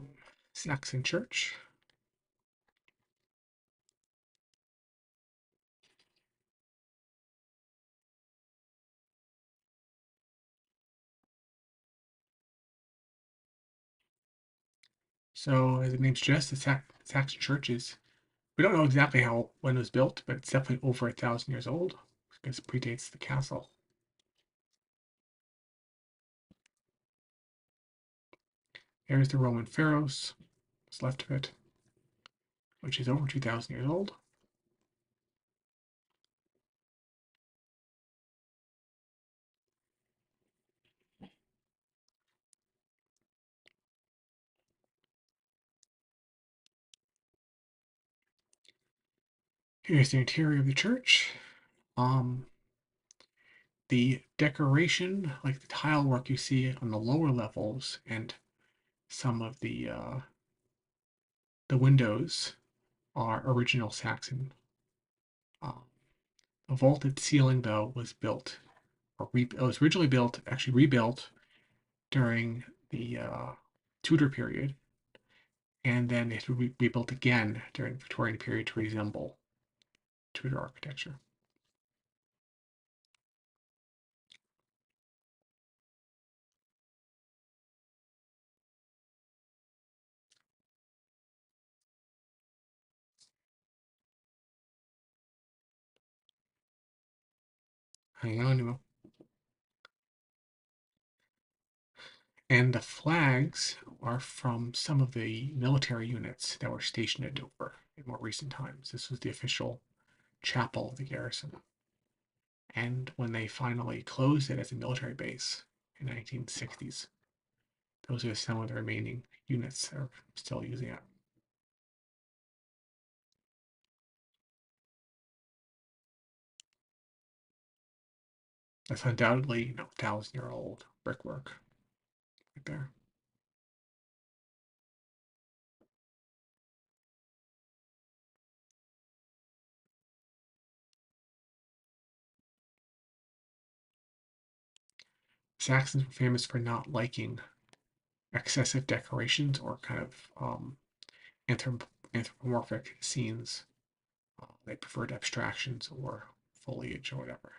Saxon church. So, as the name suggests, the Saxon church is, we don't know exactly how when it was built, but it's definitely over 1,000 years old because it predates the castle. Here's the Roman Pharos, what's left of it, which is over 2,000 years old. Here's the interior of the church. Um, the decoration, like the tile work you see on the lower levels, and some of the windows are original Saxon. Um, the vaulted ceiling, though, was built or it was originally built, actually rebuilt during the Tudor period, and then it was rebuilt again during the Victorian period to resemble Tudor architecture. Hang on, and the flags are from some of the military units that were stationed at Dover in more recent times. This was the official chapel of the garrison. And when they finally closed it as a military base in the 1960s, those are some of the remaining units that are still using it. That's undoubtedly, 1,000-year-old brickwork right there. Saxons were famous for not liking excessive decorations or kind of anthropomorphic scenes. They preferred abstractions or foliage or whatever.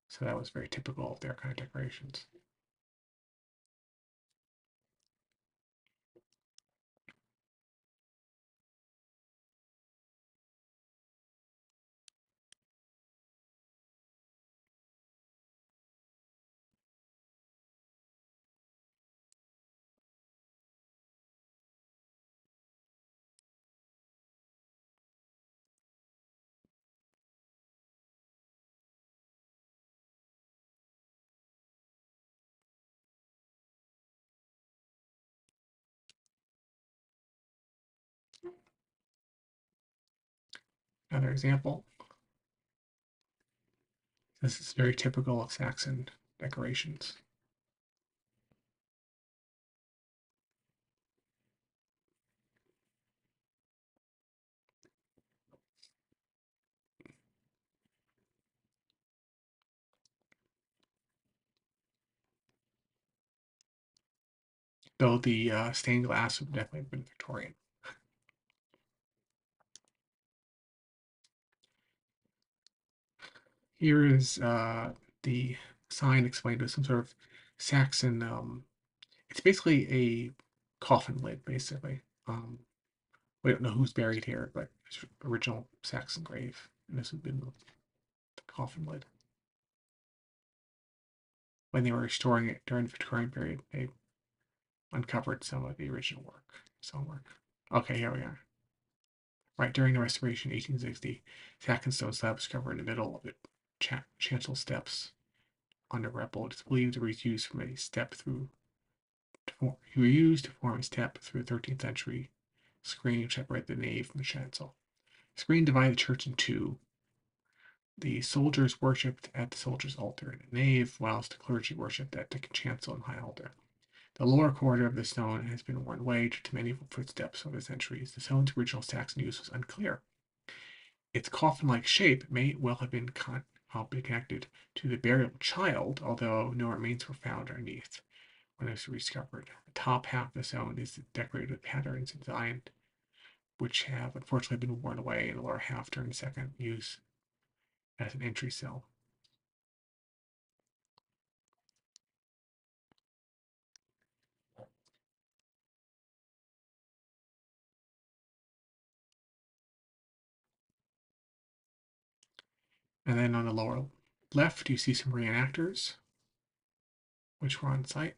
So that was very typical of their kind of decorations. Another example, this is very typical of Saxon decorations. Though the stained glass would definitely have been Victorian. Here is the sign explained as some sort of Saxon. It's basically a coffin lid, basically. We don't know who's buried here, but it's original Saxon grave, and this would have been the coffin lid. When they were restoring it during the Victorian period, they uncovered some of the original work, stonework. Okay, here we are. Right during the restoration, 1860, Saxon stone slab was covered in the middle of the chancel steps under rubble. It is believed it was used from a step through. Were used to form a step through the 13th century screen which separated the nave from the chancel. The screen divided the church in two. The soldiers worshipped at the soldiers' altar in the nave, whilst the clergy worshipped at the chancel and high altar. The lower quarter of the stone has been worn away due to many footsteps over the centuries. The stone's original Saxon use was unclear. Its coffin-like shape may well have been connected to the burial of a child, although no remains were found underneath when it was rediscovered. The top half of the stone is decorated with patterns and designs which have unfortunately been worn away in the lower half during the second use as an entry sill. And then on the lower left, you see some reenactors, which were on site.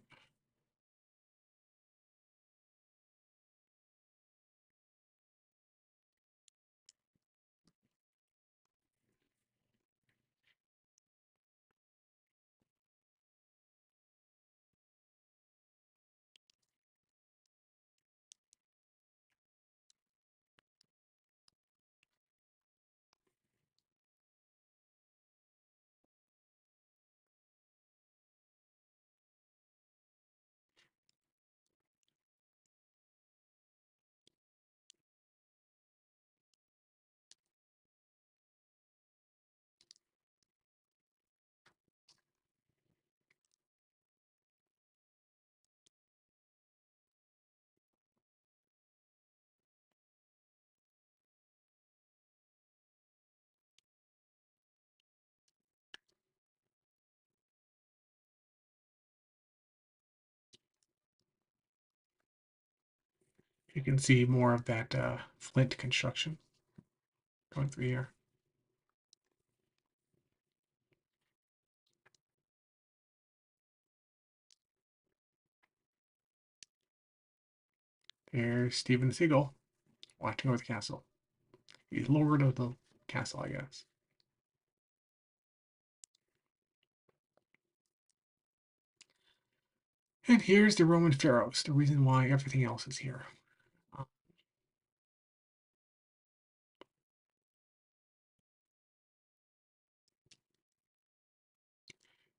You can see more of that flint construction going through here. There's Stephen Seagull watching over the castle. He's lord of the castle, I guess. And here's the Roman pharaohs, the reason why everything else is here. Uh,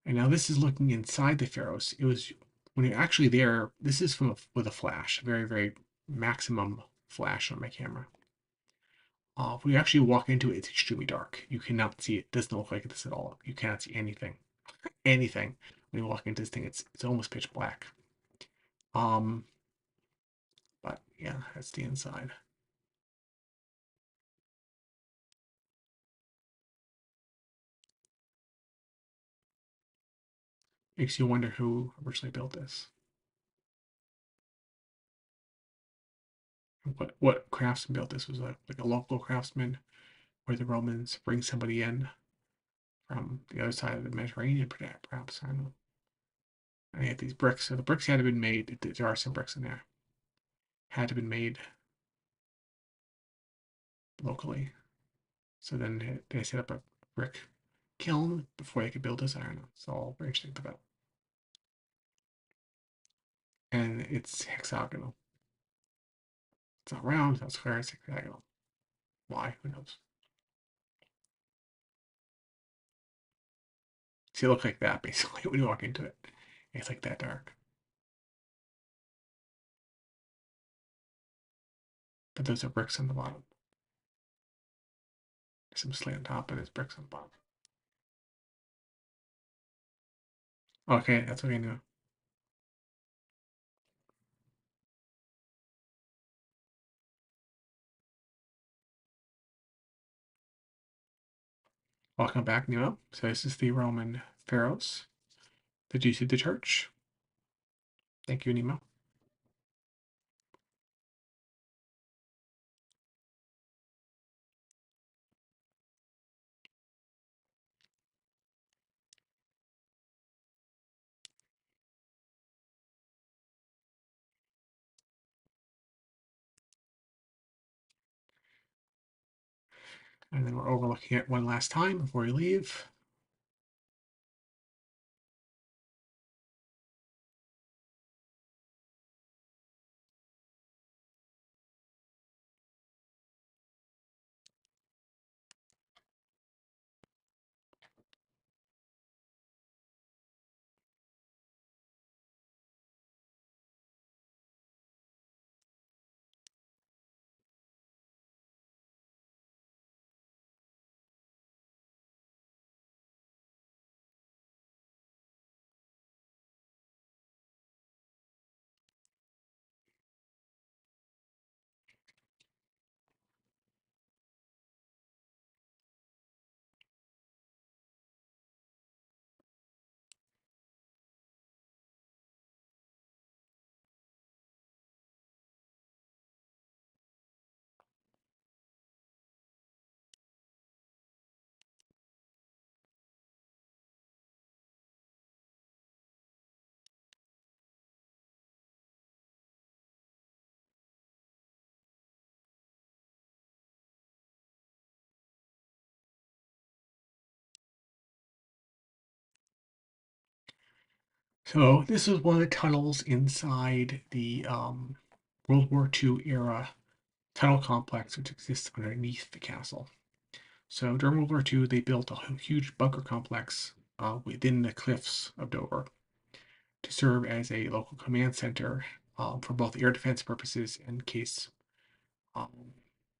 And now this is looking inside the pharaohs. It was when you're actually there. This is with a flash, very very maximum flash on my camera. If we actually walk into it, it's extremely dark. You cannot see it. It doesn't look like this at all. You cannot see anything, anything. When you walk into this thing, it's almost pitch black. Um, but yeah, that's the inside. Makes you wonder who originally built this. What craftsman built this? Was it like a local craftsman, or the Romans bring somebody in from the other side of the Mediterranean, perhaps? I don't know. And they had these bricks. So the bricks had to have been made. There are some bricks in there. Had to have been made locally. So then they set up a brick kiln before they could build this. I don't know. It's all very interesting about. And it's hexagonal. It's not round. It's not square. It's hexagonal. Why? Who knows? See, it look like that basically when you walk into it. It's like that dark. But those are bricks on the bottom. There's some slate on top, but there's bricks on the bottom. Okay, that's what I knew. Welcome back, Nemo. So this is the Roman pharaohs that used the church. Thank you, Nemo. And then we're overlooking it one last time before we leave. So this is one of the tunnels inside the World War II era tunnel complex, which exists underneath the castle. So during World War II, they built a huge bunker complex within the cliffs of Dover to serve as a local command center for both air defense purposes in case um,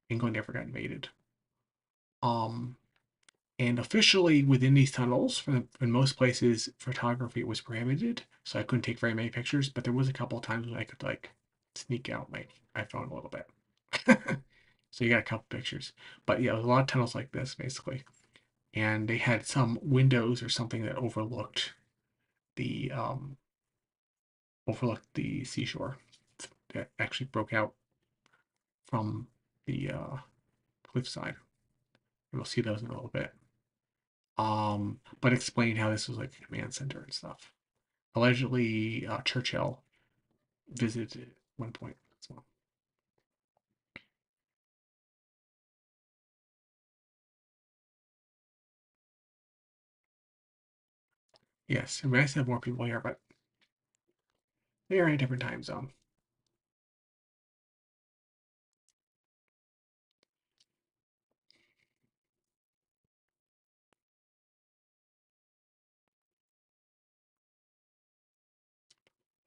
England ever got invaded. Um, and officially within these tunnels, in most places, photography was prohibited, so I couldn't take very many pictures. But there was a couple of times when I could like sneak out my iPhone a little bit. So you got a couple pictures. But yeah, there's a lot of tunnels like this basically, and they had some windows or something that the overlooked the seashore that actually broke out from the cliffside. We'll see those in a little bit. But explain how this was like a command center and stuff. Allegedly, Churchill visited at one point as well. Yes, it'd be nice to have more people here, but they are in a different time zone.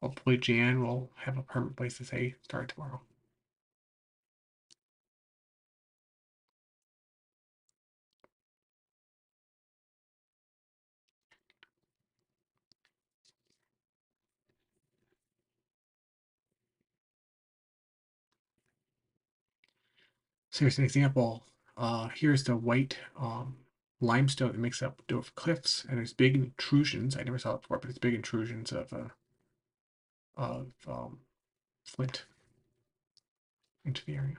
Hopefully, Jan will have a permanent place to stay starting tomorrow. So here's an example. Here's the white limestone that makes up Dove Cliffs, and there's big intrusions. I never saw it before, but it's big intrusions of flint into the area.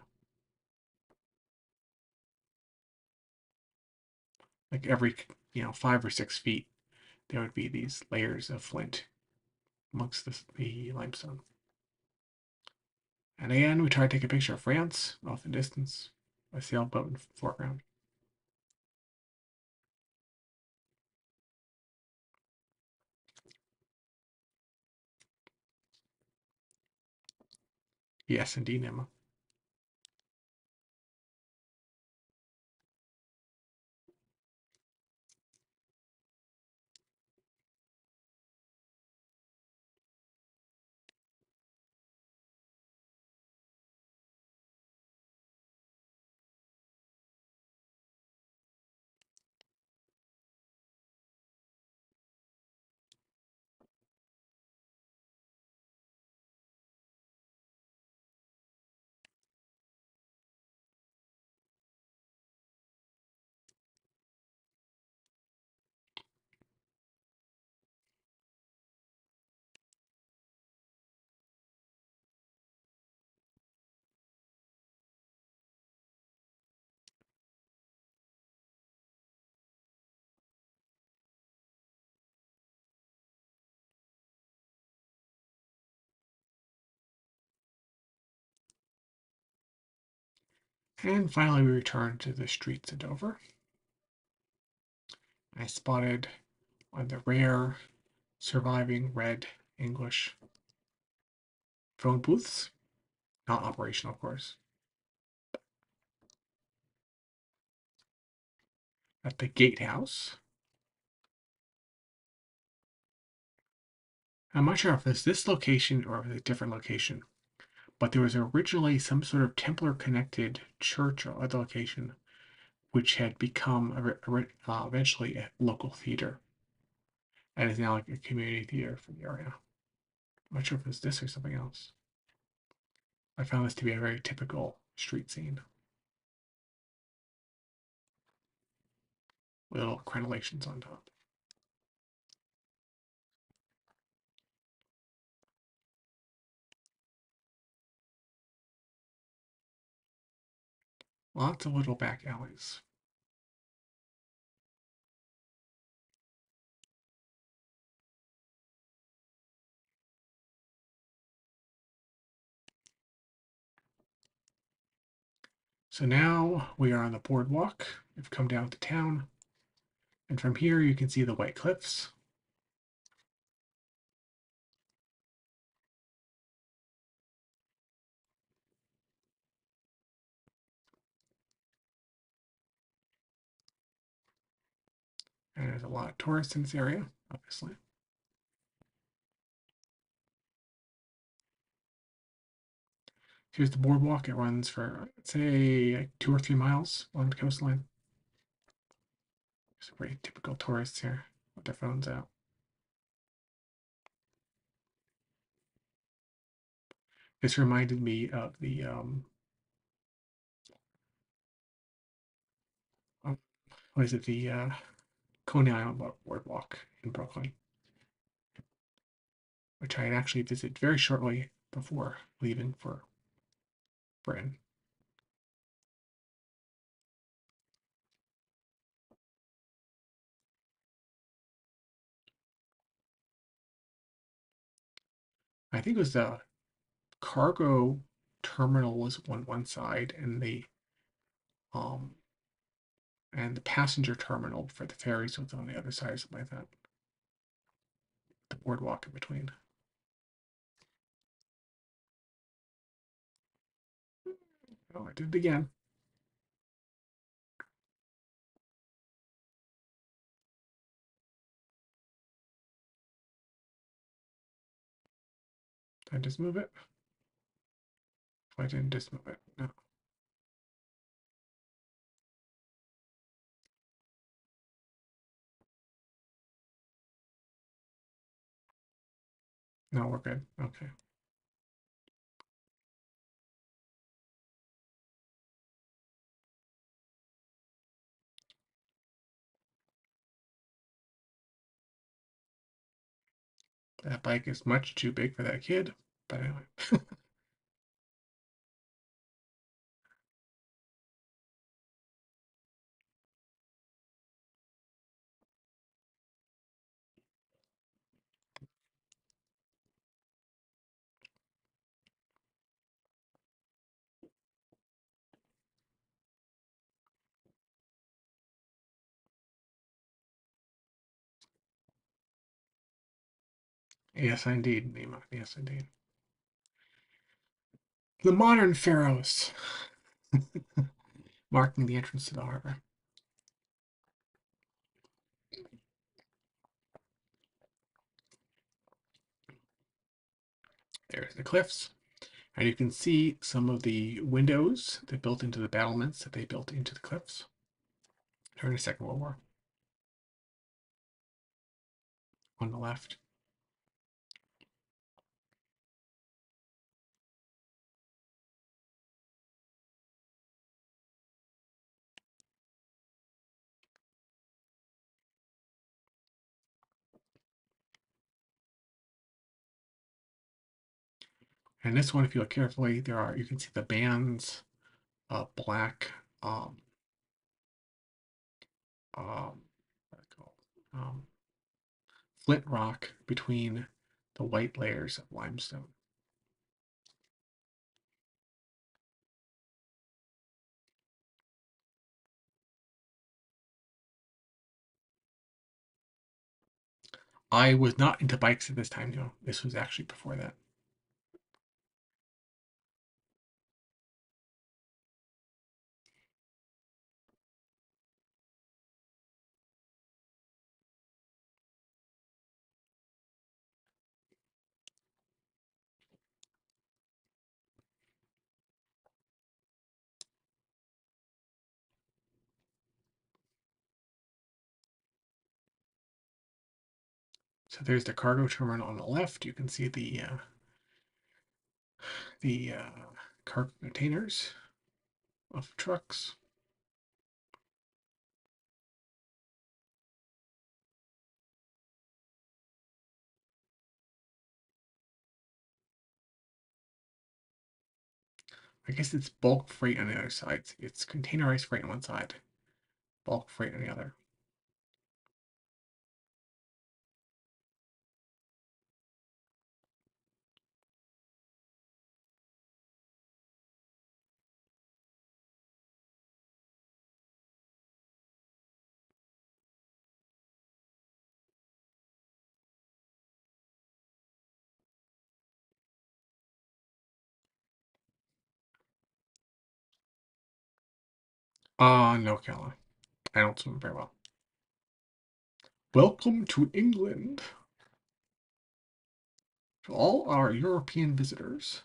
Like every 5 or 6 feet, there would be these layers of flint amongst the limestone. And again, we try to take a picture of France off in the distance, a sailboat in the foreground. Yes, indeed, Emma. And finally, we return to the streets of Dover. I spotted one of the rare surviving red English phone booths, not operational, of course, at the gatehouse. I'm not sure if it's this location or if it's a different location, but there was originally some sort of Templar connected church or other location which had become eventually a local theater and is now like a community theater for the area. I'm not sure if it's this or something else. I found this to be a very typical street scene with little crenellations on top. Lots of little back alleys. So now we are on the boardwalk. We've come down to town. And from here you can see the White Cliffs. And there's a lot of tourists in this area, obviously. Here's the boardwalk. It runs for, I'd say, like 2 or 3 miles along the coastline. Some pretty typical tourists here with their phones out. This reminded me of the uh, what is it? The Coney Island boardwalk in Brooklyn, which I had actually visited very shortly before leaving for Britain. I think it was the cargo terminal was on one side, um and the passenger terminal for the ferries was on the other side, or something like that. The boardwalk in between. Oh, I did it again. Did I just move it? If I didn't just move it. No. No, we're good. Okay. That bike is much too big for that kid. But anyway. Yes, indeed, Nemo. Yes, indeed. The modern pharaohs marking the entrance to the harbor. There's the cliffs. And you can see some of the windows they built into the battlements that they built into the cliffs during the Second World War on the left. And this one, if you look carefully, you can see the bands of black um, um, flint rock between the white layers of limestone. I was not into bikes at this time, though. This was actually before that. So there's the cargo terminal on the left. You can see the cargo containers of trucks. I guess it's bulk freight on the other side. It's containerized freight on one side, bulk freight on the other. No, Calla. I don't swim very well. Welcome to England. To all our European visitors.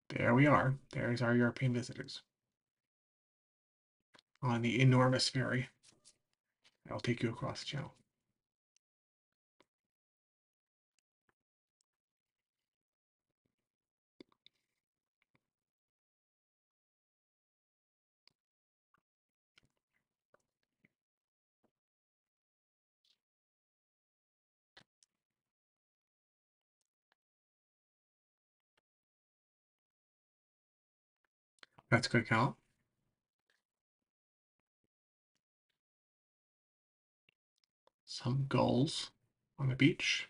There we are. There's our European visitors on the enormous ferry. I'll take you across the channel. That's good, Cal. some gulls on the beach.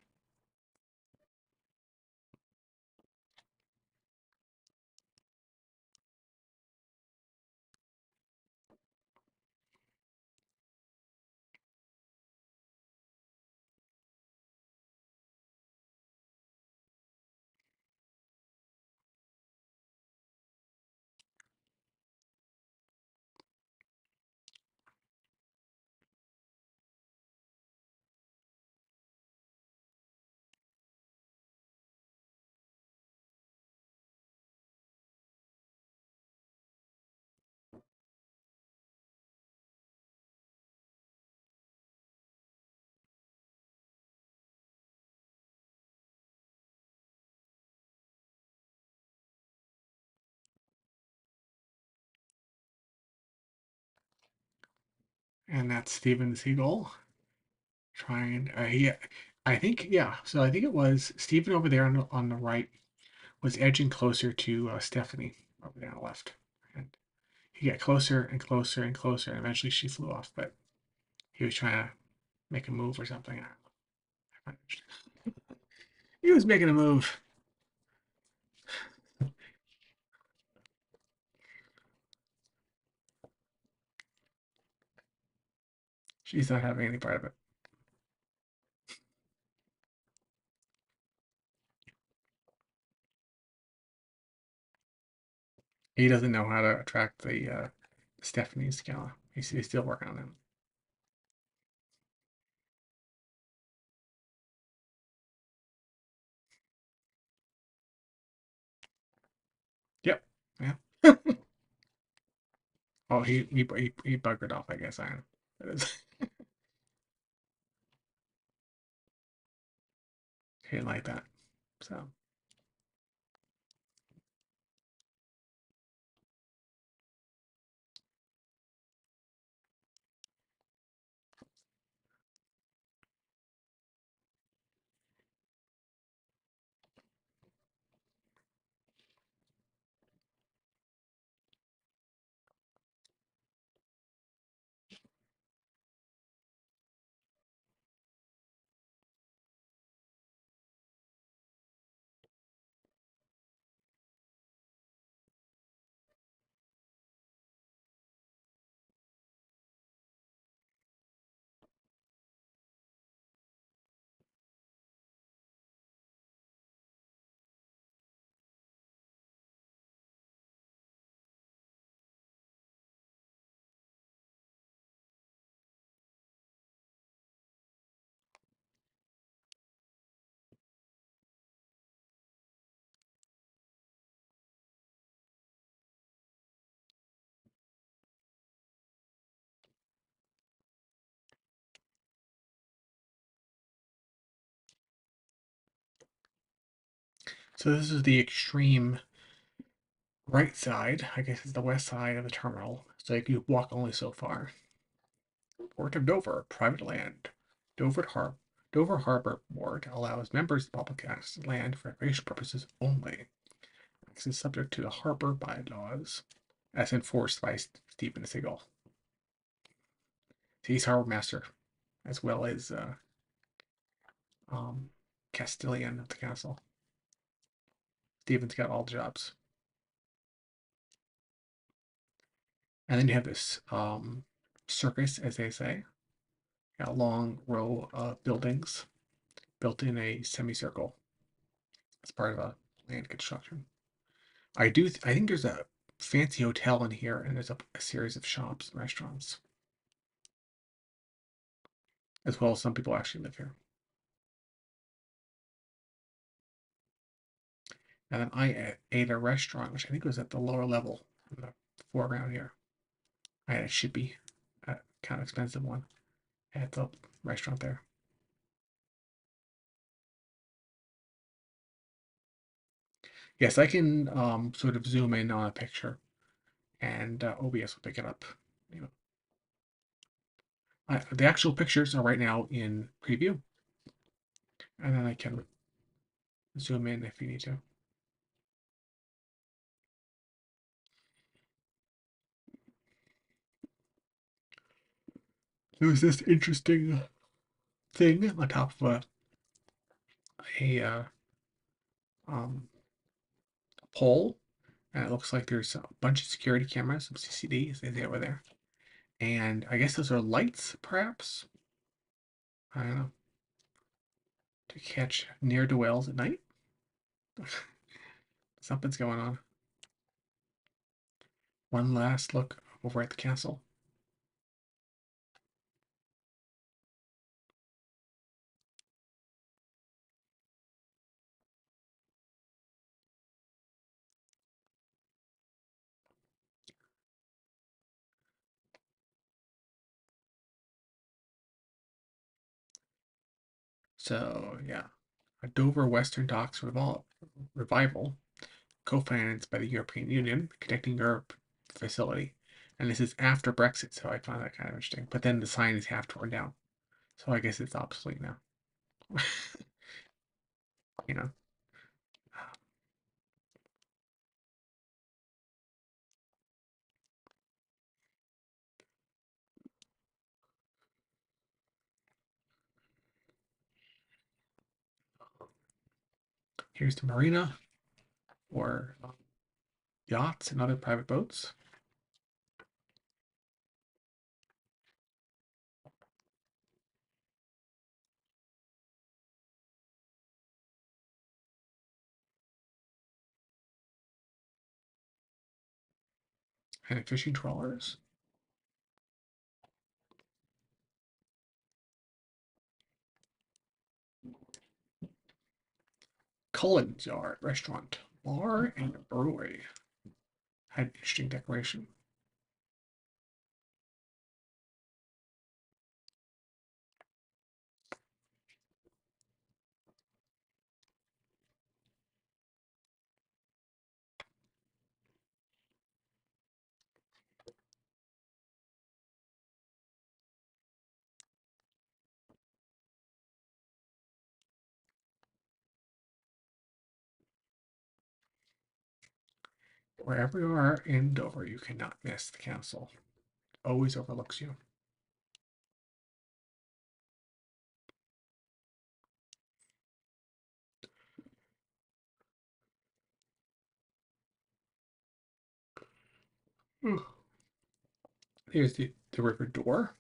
And that's Steven the Seagull trying. I think, yeah. So I think it was Steven over there on the right was edging closer to Stephanie over there on the left. And he got closer and closer and closer, and eventually she flew off. But he was trying to make a move or something. I don't know. He was making a move. She's not having any part of it. He doesn't know how to attract the Stephanie's Scala. He's still working on him. Yep. Yeah. Oh, he buggered off. I guess I know. It is. He didn't like that. So. So this is the extreme right side. I guess it's the west side of the terminal. So you can walk only so far. Port of Dover, private land. Dover Harbor Board allows members of the public access to land for recreation purposes only. This is subject to the harbor bylaws as enforced by Stephen Seagal. He's harbor master as well as um, Castellan of the castle. Stephen's got all the jobs. And then you have this circus, as they say, a long row of buildings built in a semicircle as part of a land construction. I think there's a fancy hotel in here, and there's a series of shops and restaurants, as well as some people actually live here. And then I ate a restaurant, which I think was at the lower level in the foreground here. I had a chippy, a kind of expensive one, at the restaurant there. Yes, I can sort of zoom in on a picture, and OBS will pick it up. You know, the actual pictures are right now in preview, and then I can zoom in if you need to. There was this interesting thing on top of a um, pole, and it looks like there's a bunch of security cameras, some CCTVs they over there, and I guess those are lights, perhaps. I don't know, to catch near to whales at night. Something's going on. One last look over at the castle. So yeah, a Dover Western Docks revival, co-financed by the European Union, connecting Europe facility. And this is after Brexit, so I found that kind of interesting. But then the sign is half torn down, so I guess it's obsolete now. you know. Here's the marina for yachts and other private boats. And fishing trawlers. Cullen's Yard restaurant, bar, and brewery. Had interesting decoration. Wherever you are in Dover, you cannot miss the castle. It always overlooks you. Here's the river door.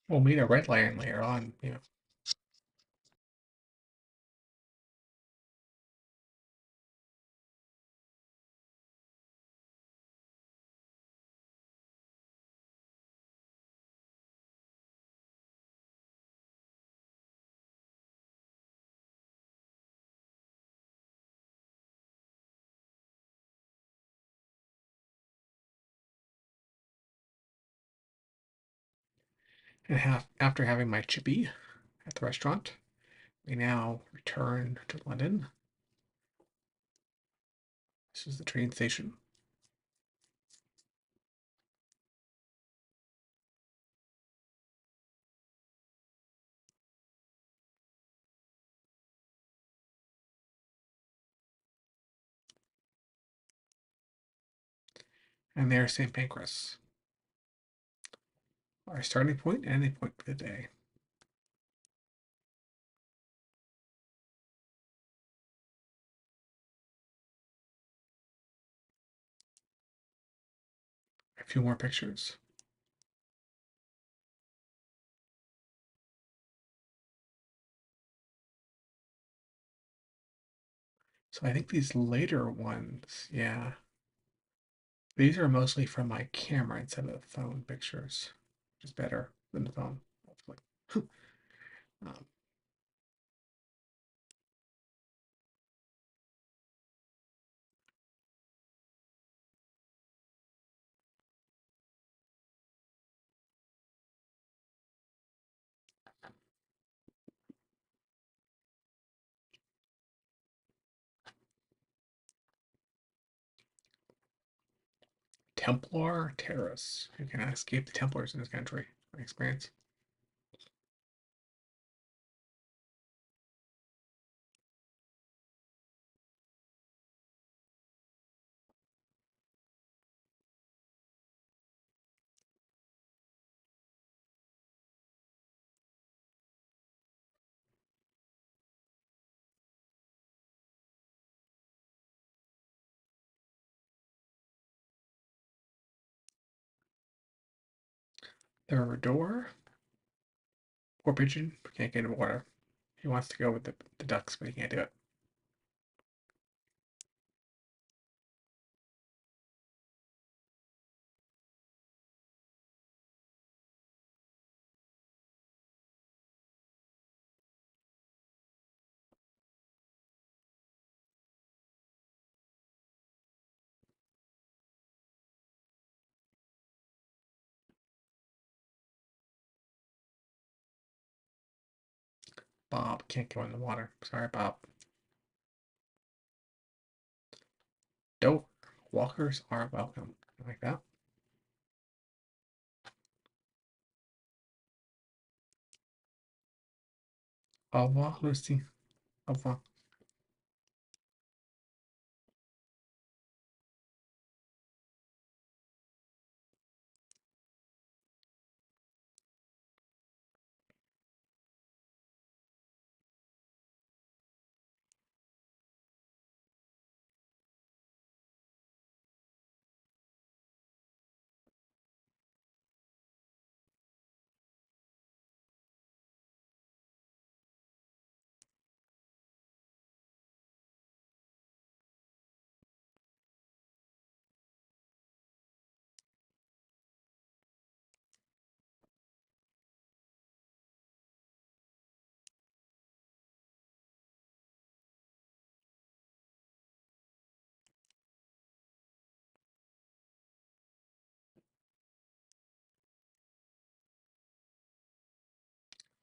We'll meet a red lion later on. You know. And after having my chippy at the restaurant, we now return to London. This is the train station. And there's St. Pancras, our starting point and ending point for the day. A few more pictures. So I think these later ones, yeah, these are mostly from my camera instead of the phone pictures, which is better than the phone, hopefully. um, Templar Terrace. You cannot escape the Templars in this country. My experience. The river door. Poor pigeon can't get in the water. He wants to go with the ducks, but he can't do it. Bob can't go in the water. Sorry, Bob. Dope. Walkers are welcome. I like that. Au revoir, Lucy. Au revoir.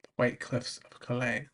The White Cliffs of Calais.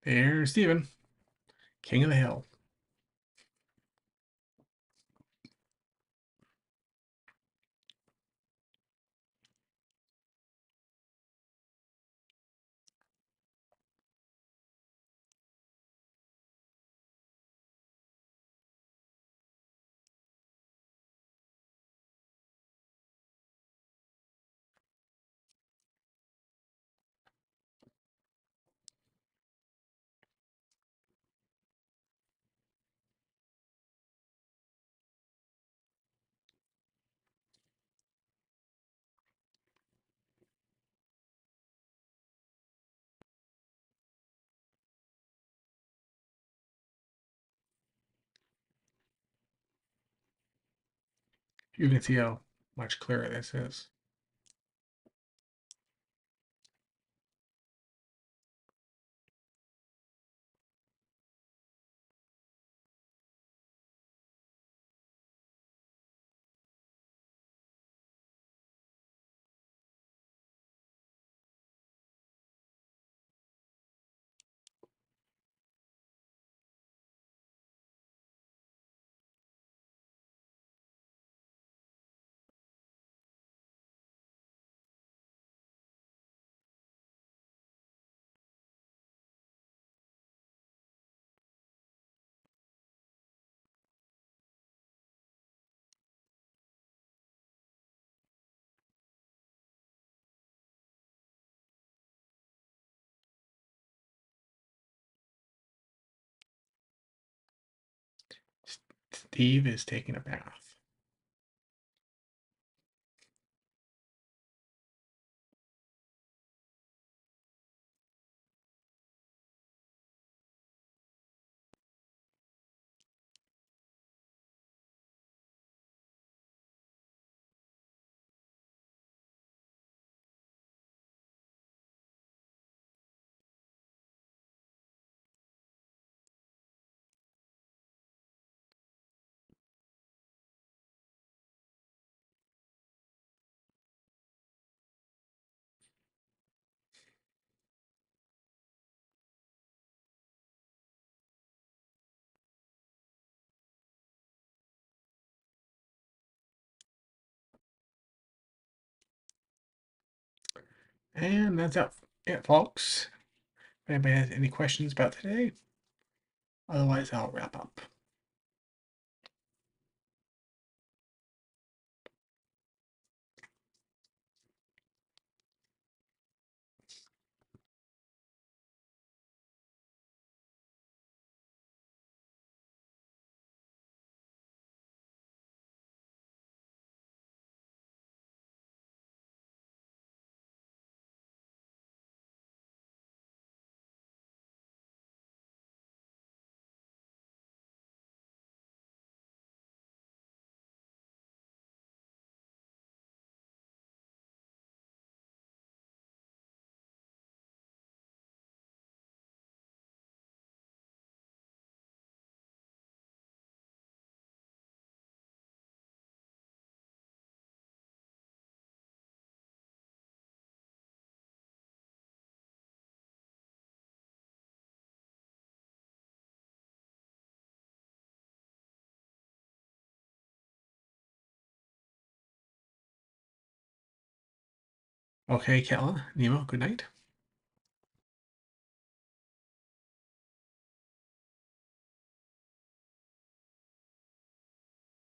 There's Steven, King of the Hill. You can see how much clearer this is. Steve is taking a bath. And that's it, folks. If anybody has any questions about today, otherwise I'll wrap up. Okay, Kella, Nemo, good night.